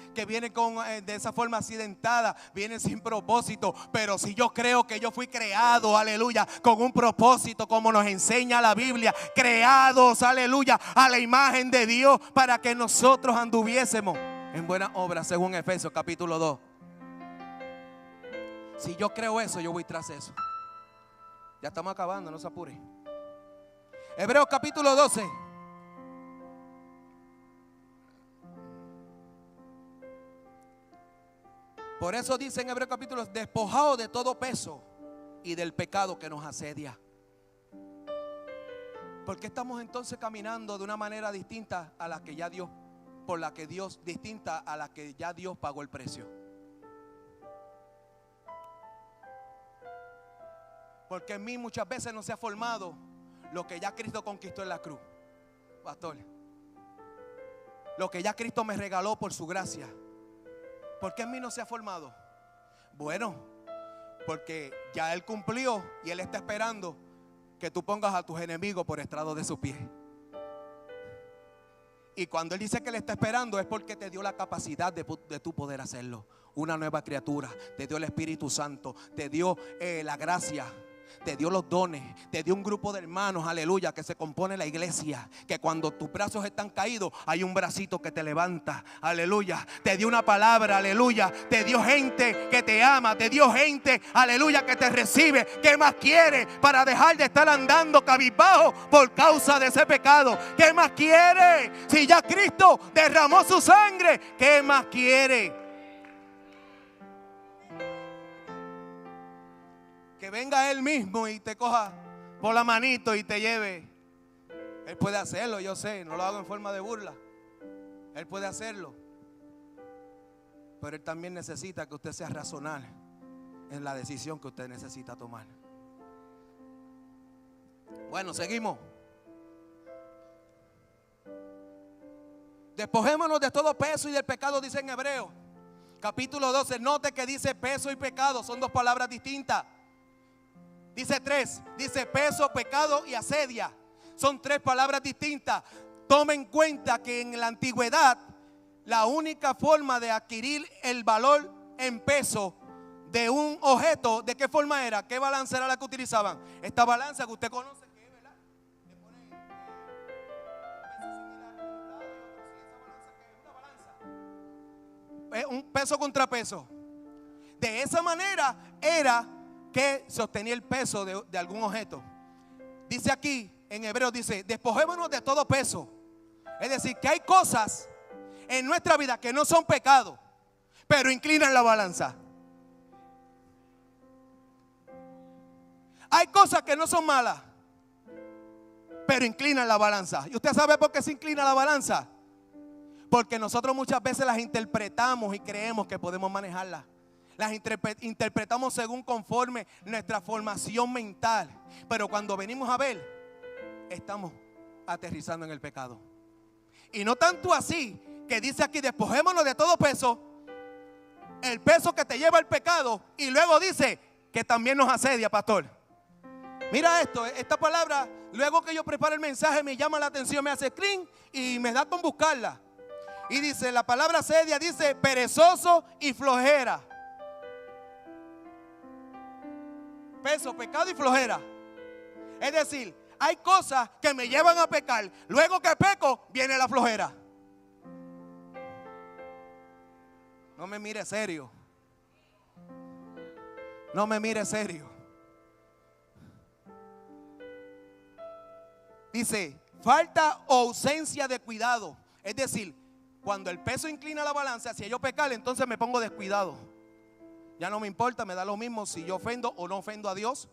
de esa forma accidentada vienen sin propósito. Pero si yo creo que yo fui creado, aleluya, con un propósito, como nos enseña la Biblia, creados, aleluya, a la imagen de Dios, para que nosotros anduviésemos en buenas obras, según Efesios capítulo 2. Si yo creo eso, yo voy tras eso. Ya estamos acabando, no se apure. Hebreos capítulo 12. Por eso dice en Hebreos capítulo: despojados de todo peso y del pecado que nos asedia. ¿Por qué estamos entonces caminando de una manera distinta a la que ya Dios, distinta a la que ya Dios pagó el precio? Porque en mí muchas veces no se ha formado lo que ya Cristo conquistó en la cruz, pastor. Lo que ya Cristo me regaló por su gracia. ¿Por qué en mí no se ha formado? Bueno, porque ya Él cumplió y Él está esperando que tú pongas a tus enemigos por estrado de sus pies. Y cuando Él dice que Él está esperando, es porque te dio la capacidad de tú poder hacerlo. Una nueva criatura, te dio el Espíritu Santo, te dio la gracia, te dio los dones, te dio un grupo de hermanos, aleluya, que se compone la iglesia. Que cuando tus brazos están caídos, hay un bracito que te levanta, aleluya. Te dio una palabra, aleluya. Te dio gente que te ama, te dio gente, aleluya, que te recibe. ¿Qué más quiere para dejar de estar andando cabizbajo por causa de ese pecado? ¿Qué más quiere? Si ya Cristo derramó su sangre, ¿qué más quiere? Que venga Él mismo y te coja por la manito y te lleve. Él puede hacerlo, yo sé, no lo hago en forma de burla. Él puede hacerlo. Pero Él también necesita que usted sea racional en la decisión que usted necesita tomar. Bueno, seguimos. Despojémonos de todo peso y del pecado, dice en Hebreos capítulo 12. Note que dice peso y pecado, son dos palabras distintas. Dice tres, dice peso, pecado y asedia. Son tres palabras distintas. Tome en cuenta que en la antigüedad la única forma de adquirir el valor en peso de un objeto, ¿de qué forma era? ¿Qué balanza era la que utilizaban? Esta balanza que usted conoce, que es, ¿verdad? Le pone peso similar, es un peso contra peso. De esa manera era que sostenía el peso de algún objeto. Dice aquí en Hebreos, dice: despojémonos de todo peso. Es decir, que hay cosas en nuestra vida que no son pecado, pero inclinan la balanza. Hay cosas que no son malas, pero inclinan la balanza. ¿Y usted sabe por qué se inclina la balanza? Porque nosotros muchas veces las interpretamos y creemos que podemos manejarlas. Las interpretamos según conforme nuestra formación mental. Pero cuando venimos a ver, estamos aterrizando en el pecado. Y no tanto así, que dice aquí: despojémonos de todo peso, el peso que te lleva al pecado. Y luego dice que también nos asedia, pastor. Mira esto, esta palabra, luego que yo preparo el mensaje, me llama la atención, me hace clean y me da con buscarla. Y dice, la palabra asedia dice perezoso y flojera. peso, pecado y flojera. Es decir, hay cosas que me llevan a pecar. Luego que peco, viene la flojera. No me mire serio. No me mire serio. Dice, falta o ausencia de cuidado. Es decir, cuando el peso inclina la balanza, si yo pecar, entonces me pongo descuidado. Ya no me importa, me da lo mismo si yo ofendo o no ofendo a Dios.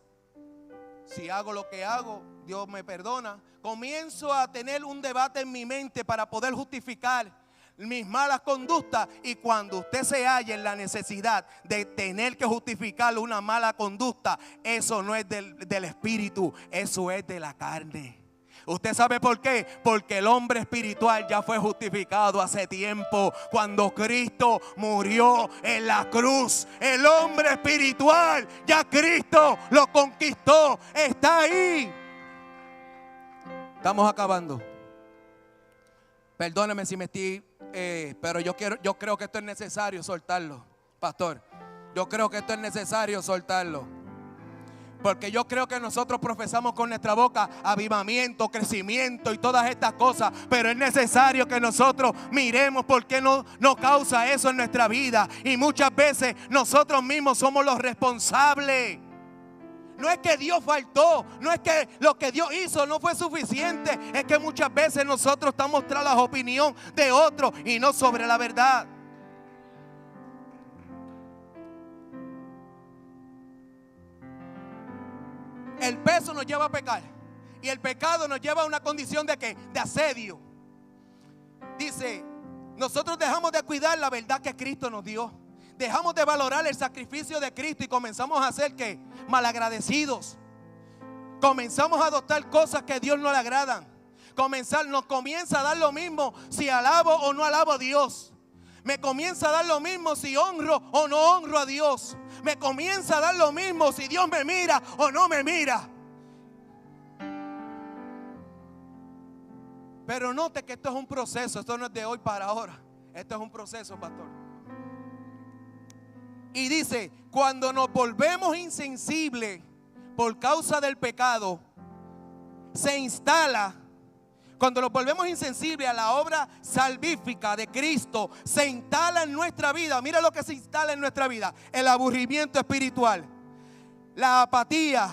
Si hago lo que hago, Dios me perdona. Comienzo a tener un debate en mi mente para poder justificar mis malas conductas. Y cuando usted se halla en la necesidad de tener que justificar una mala conducta, eso no es del espíritu, eso es de la carne. ¿Usted sabe por qué? Porque el hombre espiritual ya fue justificado hace tiempo, cuando Cristo murió en la cruz. El hombre espiritual, ya Cristo lo conquistó, está ahí. Estamos acabando. Perdóneme si me estoy, pero yo creo que esto es necesario soltarlo, pastor. Yo creo que esto es necesario soltarlo. Porque yo creo que nosotros profesamos con nuestra boca avivamiento, crecimiento y todas estas cosas. Pero es necesario que nosotros miremos por qué no causa eso en nuestra vida. Y muchas veces nosotros mismos somos los responsables. No es que Dios faltó, no es que lo que Dios hizo no fue suficiente. Es que muchas veces nosotros estamos tras la opinión de otros y no sobre la verdad. El peso nos lleva a pecar. Y el pecado nos lleva a una condición de ¿qué? De asedio. Dice, nosotros dejamos de cuidar la verdad que Cristo nos dio. Dejamos de valorar el sacrificio de Cristo y comenzamos a ser ¿qué? Malagradecidos. Comenzamos a adoptar cosas que a Dios no le agradan. Nos comienza a dar lo mismo si alabo o no alabo a Dios. Me comienza a dar lo mismo si honro o no honro a Dios. Me comienza a dar lo mismo si Dios me mira o no me mira. Pero note que esto es un proceso. Esto no es de hoy para ahora. Esto es un proceso, pastor. Y dice, cuando nos volvemos insensibles por causa del pecado, se instala. Cuando nos volvemos insensibles a la obra salvífica de Cristo, se instala en nuestra vida. Mira lo que se instala en nuestra vida: el aburrimiento espiritual, la apatía,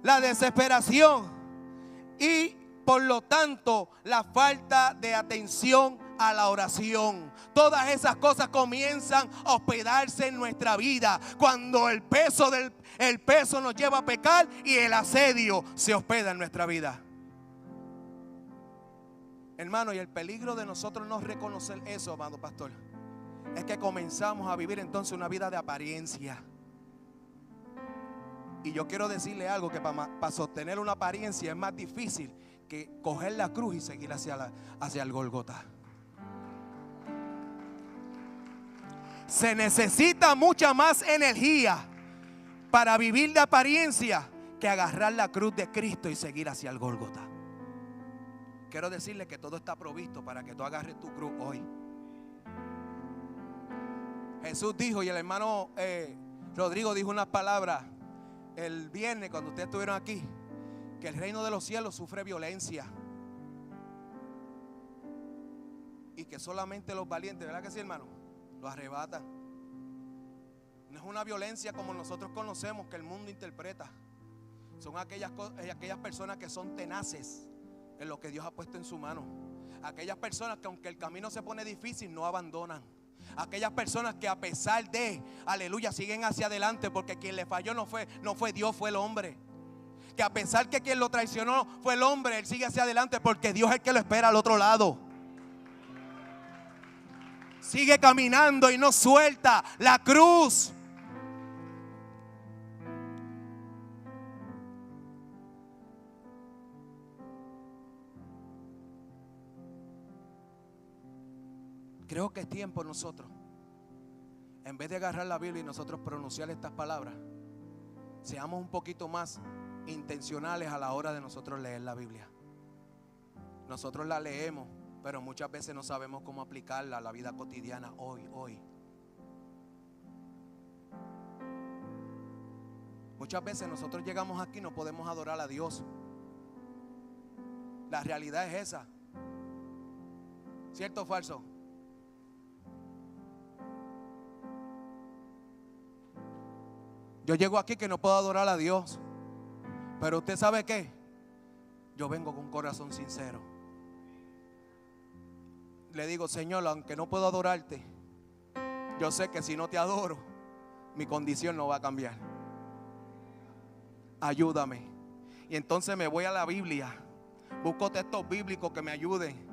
la desesperación y por lo tanto la falta de atención a la oración. Todas esas cosas comienzan a hospedarse en nuestra vida cuando el peso nos lleva a pecar y el asedio se hospeda en nuestra vida. Hermano, y el peligro de nosotros no reconocer eso, amado pastor, es que comenzamos a vivir entonces una vida de apariencia. Y yo quiero decirle algo, que para sostener una apariencia es más difícil que coger la cruz y seguir hacia el Gólgota. Se necesita mucha más energía para vivir de apariencia que agarrar la cruz de Cristo y seguir hacia el Gólgota. Quiero decirle que todo está provisto para que tú agarres tu cruz hoy. Jesús dijo, y el hermano Rodrigo dijo unas palabras el viernes cuando ustedes estuvieron aquí, que el reino de los cielos sufre violencia y que solamente los valientes, ¿verdad que sí, hermano? Lo arrebatan. No es una violencia como nosotros conocemos, que el mundo interpreta. Son aquellas personas que son tenaces en lo que Dios ha puesto en su mano. Aquellas personas que aunque el camino se pone difícil, no abandonan. Aquellas personas que a pesar de, aleluya, siguen hacia adelante, porque quien le falló no fue Dios, fue el hombre. Que a pesar que quien lo traicionó fue el hombre, él sigue hacia adelante porque Dios es el que lo espera al otro lado. Sigue caminando y no suelta la cruz. Creo que es tiempo nosotros, en vez de agarrar la Biblia y nosotros pronunciar estas palabras, seamos un poquito más intencionales a la hora de nosotros leer la Biblia. Nosotros la leemos, pero muchas veces no sabemos cómo aplicarla a la vida cotidiana hoy. Muchas veces nosotros llegamos aquí y no podemos adorar a Dios. La realidad es esa. ¿Cierto o falso? Yo llego aquí que no puedo adorar a Dios. Pero usted sabe qué, yo vengo con corazón sincero. Le digo, Señor, aunque no puedo adorarte, yo sé que si no te adoro, mi condición no va a cambiar. Ayúdame. Y entonces me voy a la Biblia, busco textos bíblicos que me ayuden,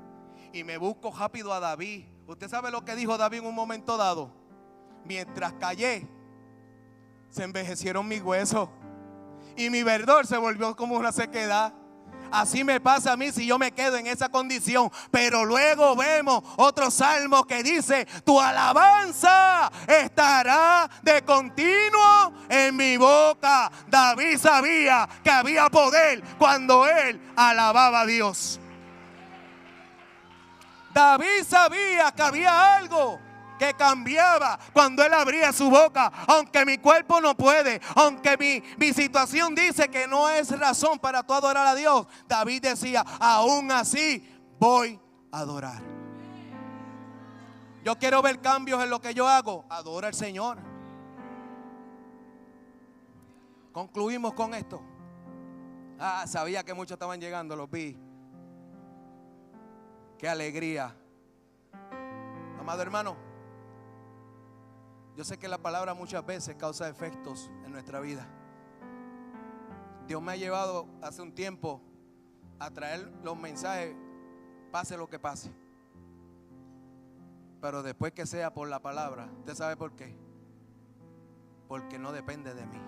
y me busco rápido a David. ¿Usted sabe lo que dijo David en un momento dado? Mientras callé, se envejecieron mis huesos y mi verdor se volvió como una sequedad. Así me pasa a mí si yo me quedo en esa condición. Pero luego vemos otro salmo que dice: tu alabanza estará de continuo en mi boca. David sabía que había poder cuando él alababa a Dios. David sabía que había algo que cambiaba cuando él abría su boca. Aunque mi cuerpo no puede, aunque mi situación dice que no es razón para tú adorar a Dios, David decía: aún así voy a adorar. Yo quiero ver cambios en lo que yo hago. Adora al Señor. Concluimos con esto. Sabía que muchos estaban llegando, los vi. Qué alegría. Amado hermano, yo sé que la palabra muchas veces causa efectos en nuestra vida. Dios me ha llevado hace un tiempo a traer los mensajes, pase lo que pase. Pero después que sea por la palabra, ¿usted sabe por qué? Porque no depende de mí.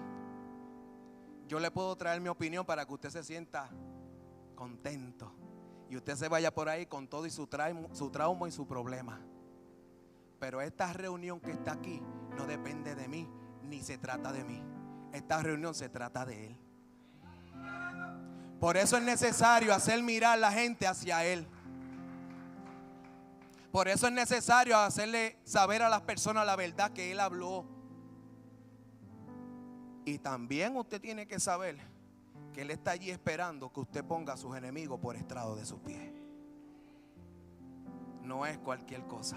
Yo le puedo traer mi opinión para que usted se sienta contento y usted se vaya por ahí con todo y su trauma y su problema. Pero esta reunión que está aquí no depende de mí, ni se trata de mí. Esta reunión se trata de Él. Por eso es necesario hacer mirar a la gente hacia Él. Por eso es necesario hacerle saber a las personas la verdad que Él habló. Y también usted tiene que saber que Él está allí esperando que usted ponga a sus enemigos por estrado de sus pies. No es cualquier cosa.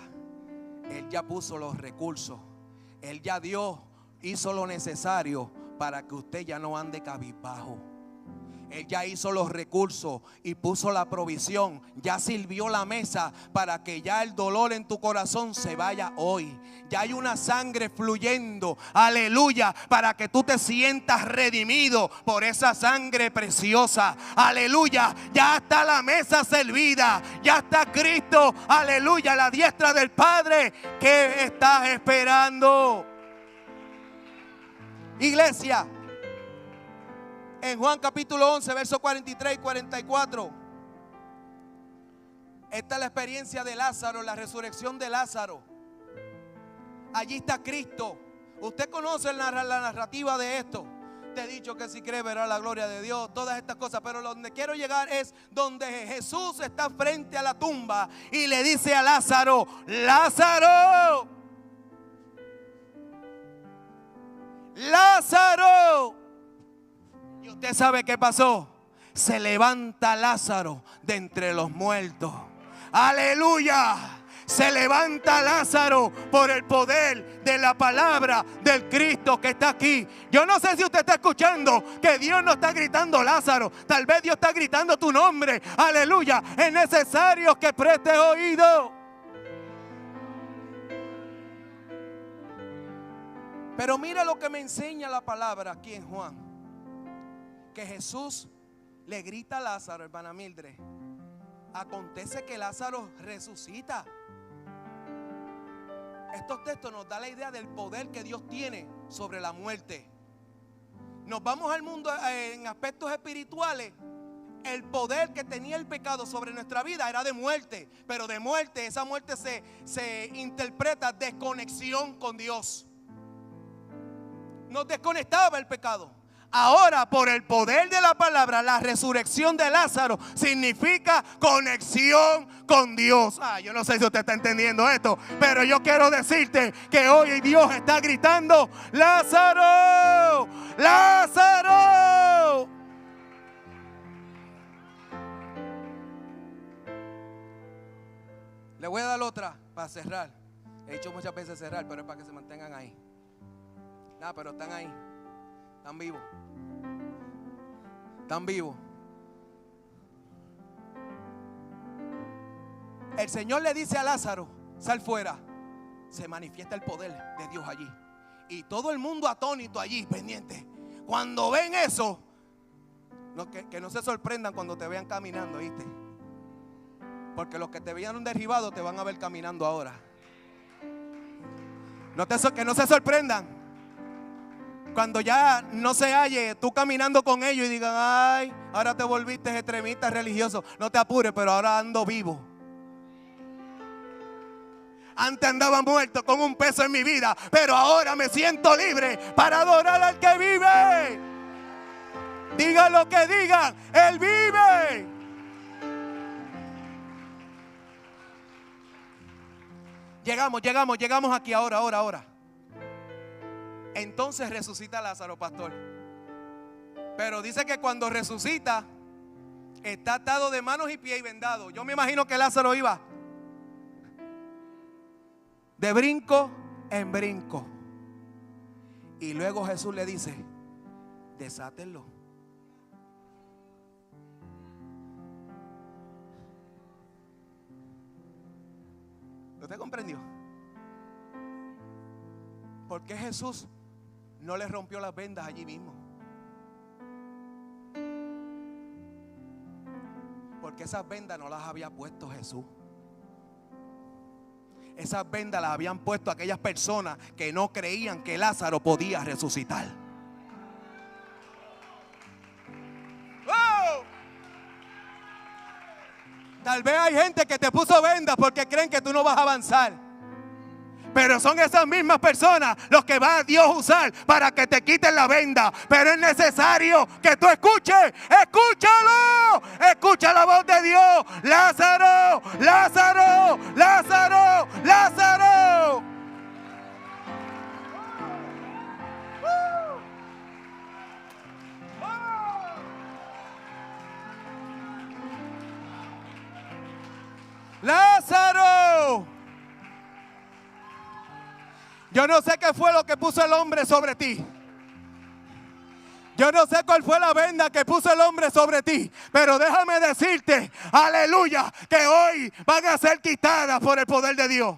Él ya puso los recursos. Él ya hizo lo necesario para que usted ya no ande cabizbajo. Él ya hizo los recursos y puso la provisión. Ya sirvió la mesa para que ya el dolor en tu corazón se vaya hoy. Ya hay una sangre fluyendo, aleluya, para que tú te sientas redimido por esa sangre preciosa, aleluya. Ya está la mesa servida, ya está Cristo, aleluya, a la diestra del Padre. ¿Qué estás esperando? Iglesia, en Juan capítulo 11, versos 43 y 44. Esta es la experiencia de Lázaro, la resurrección de Lázaro. Allí está Cristo. Usted conoce la narrativa de esto. Te he dicho que si cree verá la gloria de Dios, todas estas cosas. Pero donde quiero llegar es donde Jesús está frente a la tumba y le dice a Lázaro: Lázaro, Lázaro. Y usted sabe qué pasó. Se levanta Lázaro de entre los muertos. Aleluya. Se levanta Lázaro por el poder de la palabra del Cristo que está aquí. Yo no sé si usted está escuchando que Dios no está gritando Lázaro. Tal vez Dios está gritando tu nombre. Aleluya. Es necesario que prestes oído. Pero mira lo que me enseña la palabra aquí en Juan. Que Jesús le grita a Lázaro, hermana Mildred. Acontece que Lázaro resucita. Estos textos nos dan la idea del poder que Dios tiene sobre la muerte. Nos vamos al mundo en aspectos espirituales. El poder que tenía el pecado sobre nuestra vida era de muerte. Pero de muerte, esa muerte se interpreta desconexión con Dios. Nos desconectaba el pecado. Ahora, por el poder de la palabra, la resurrección de Lázaro significa conexión con Dios. Yo no sé si usted está entendiendo esto, pero yo quiero decirte que hoy Dios está gritando: ¡Lázaro! ¡Lázaro! Le voy a dar otra para cerrar. He dicho muchas veces cerrar, pero es para que se mantengan ahí. Pero están ahí. Están vivos. Están vivos. El Señor le dice a Lázaro: sal fuera. Se manifiesta el poder de Dios allí. Y todo el mundo atónito allí, pendiente. Cuando ven eso, que no se sorprendan cuando te vean caminando, ¿viste? Porque los que te veían derribado te van a ver caminando ahora. Que no se sorprendan cuando ya no se halle tú caminando con ellos y digan: ay, ahora te volviste extremista religioso. No te apures, pero ahora ando vivo. Antes andaba muerto con un peso en mi vida, pero ahora me siento libre para adorar al que vive. Digan lo que digan, Él vive. Llegamos aquí ahora. Entonces resucita Lázaro, pastor. Pero dice que cuando resucita, está atado de manos y pies y vendado. Yo me imagino que Lázaro iba de brinco en brinco. Y luego Jesús le dice: desátenlo. ¿Usted comprendió? ¿Por qué Jesús no le rompió las vendas allí mismo? Porque esas vendas no las había puesto Jesús. Esas vendas las habían puesto aquellas personas que no creían que Lázaro podía resucitar. ¡Oh! Tal vez hay gente que te puso vendas porque creen que tú no vas a avanzar. Pero son esas mismas personas los que va a Dios usar para que te quiten la venda. Pero es necesario que tú escuches. ¡Escúchalo! Escucha la voz de Dios. ¡Lázaro! ¡Lázaro! ¡Lázaro! ¡Lázaro! ¡Lázaro! Yo no sé qué fue lo que puso el hombre sobre ti. Yo no sé cuál fue la venda que puso el hombre sobre ti. Pero déjame decirte, aleluya, que hoy van a ser quitadas por el poder de Dios.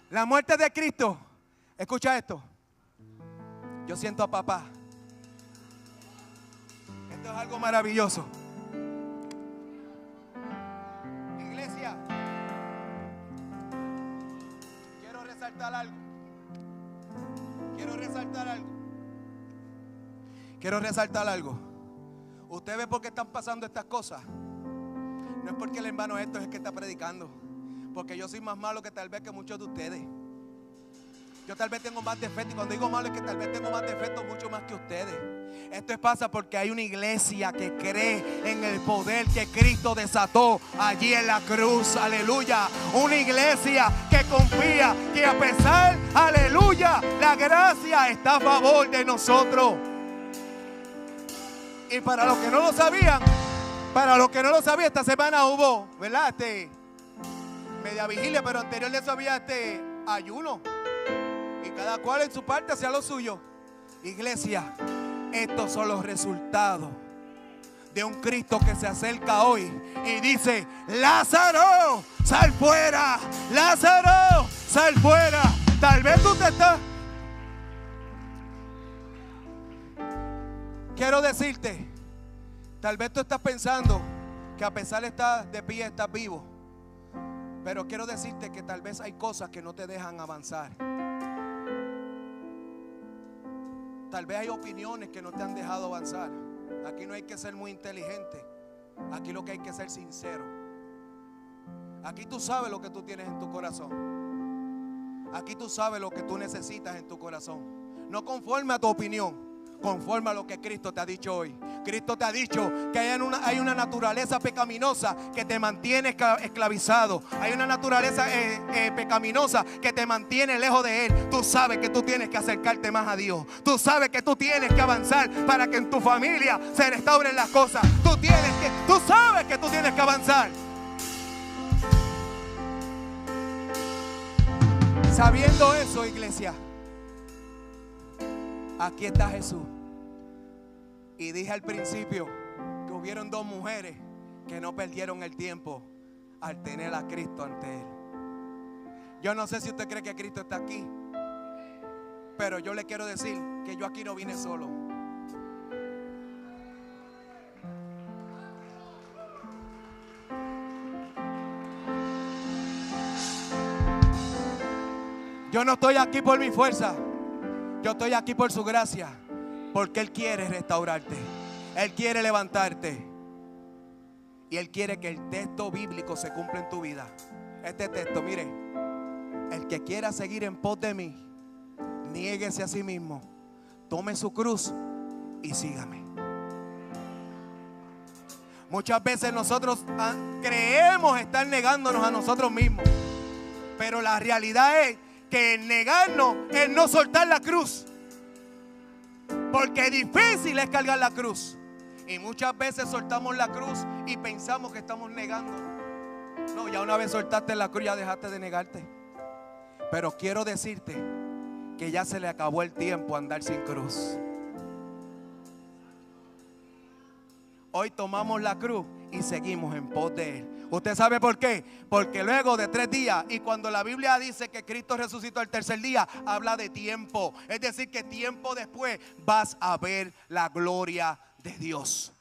La muerte de Cristo. Escucha esto. Yo siento a papá. Esto es algo maravilloso. Iglesia, quiero resaltar algo. Quiero resaltar algo. Usted ve por qué están pasando estas cosas. No es porque el hermano esto es el que está predicando. Porque yo soy más malo que tal vez que muchos de ustedes. Yo tal vez tengo más defectos. Y cuando digo malo es que tal vez tengo más defectos mucho más que ustedes. Esto pasa porque hay una iglesia que cree en el poder que Cristo desató allí en la cruz. Aleluya. Una iglesia que confía que a pesar, aleluya, la gracia está a favor de nosotros. Y para los que no lo sabían, esta semana hubo, ¿verdad? Media vigilia, pero anterior de eso había ayuno. Y cada cual en su parte hacía lo suyo. Iglesia, estos son los resultados de un Cristo que se acerca hoy y dice: Lázaro, sal fuera. Lázaro, sal fuera. Tal vez tú te estás... Quiero decirte, tal vez tú estás pensando que a pesar de estar de pie, estás vivo. Pero quiero decirte que tal vez hay cosas que no te dejan avanzar. Tal vez hay opiniones que no te han dejado avanzar. Aquí no hay que ser muy inteligente. Aquí lo que hay que ser sincero. Aquí tú sabes lo que tú tienes en tu corazón. Aquí tú sabes lo que tú necesitas en tu corazón. No conforme a tu opinión, conforme a lo que Cristo te ha dicho hoy. Cristo te ha dicho que hay una naturaleza pecaminosa que te mantiene esclavizado. Hay una naturaleza pecaminosa que te mantiene lejos de Él. Tú sabes que tú tienes que acercarte más a Dios. Tú sabes que tú tienes que avanzar para que en tu familia se restauren las cosas. Tú sabes que tú tienes que avanzar. Sabiendo eso, iglesia, aquí está Jesús. Y dije al principio que hubieron dos mujeres que no perdieron el tiempo al tener a Cristo ante Él. Yo no sé si usted cree que Cristo está aquí, pero yo le quiero decir que yo aquí no vine solo. Yo no estoy aquí por mi fuerza. Yo estoy aquí por su gracia. Porque Él quiere restaurarte. Él quiere levantarte. Y Él quiere que el texto bíblico se cumpla en tu vida. Este texto, mire. El que quiera seguir en pos de mí, niéguese a sí mismo, tome su cruz y sígame. Muchas veces nosotros creemos estar negándonos a nosotros mismos. Pero la realidad es que el negarnos es no soltar la cruz. Porque difícil es cargar la cruz. Y muchas veces soltamos la cruz y pensamos que estamos negando. No, ya una vez soltaste la cruz, ya dejaste de negarte. Pero quiero decirte que ya se le acabó el tiempo a andar sin cruz. Hoy tomamos la cruz y seguimos en pos de Él. ¿Usted sabe por qué? Porque luego de 3 días, y cuando la Biblia dice que Cristo resucitó el tercer día, habla de tiempo. Es decir, que tiempo después vas a ver la gloria de Dios.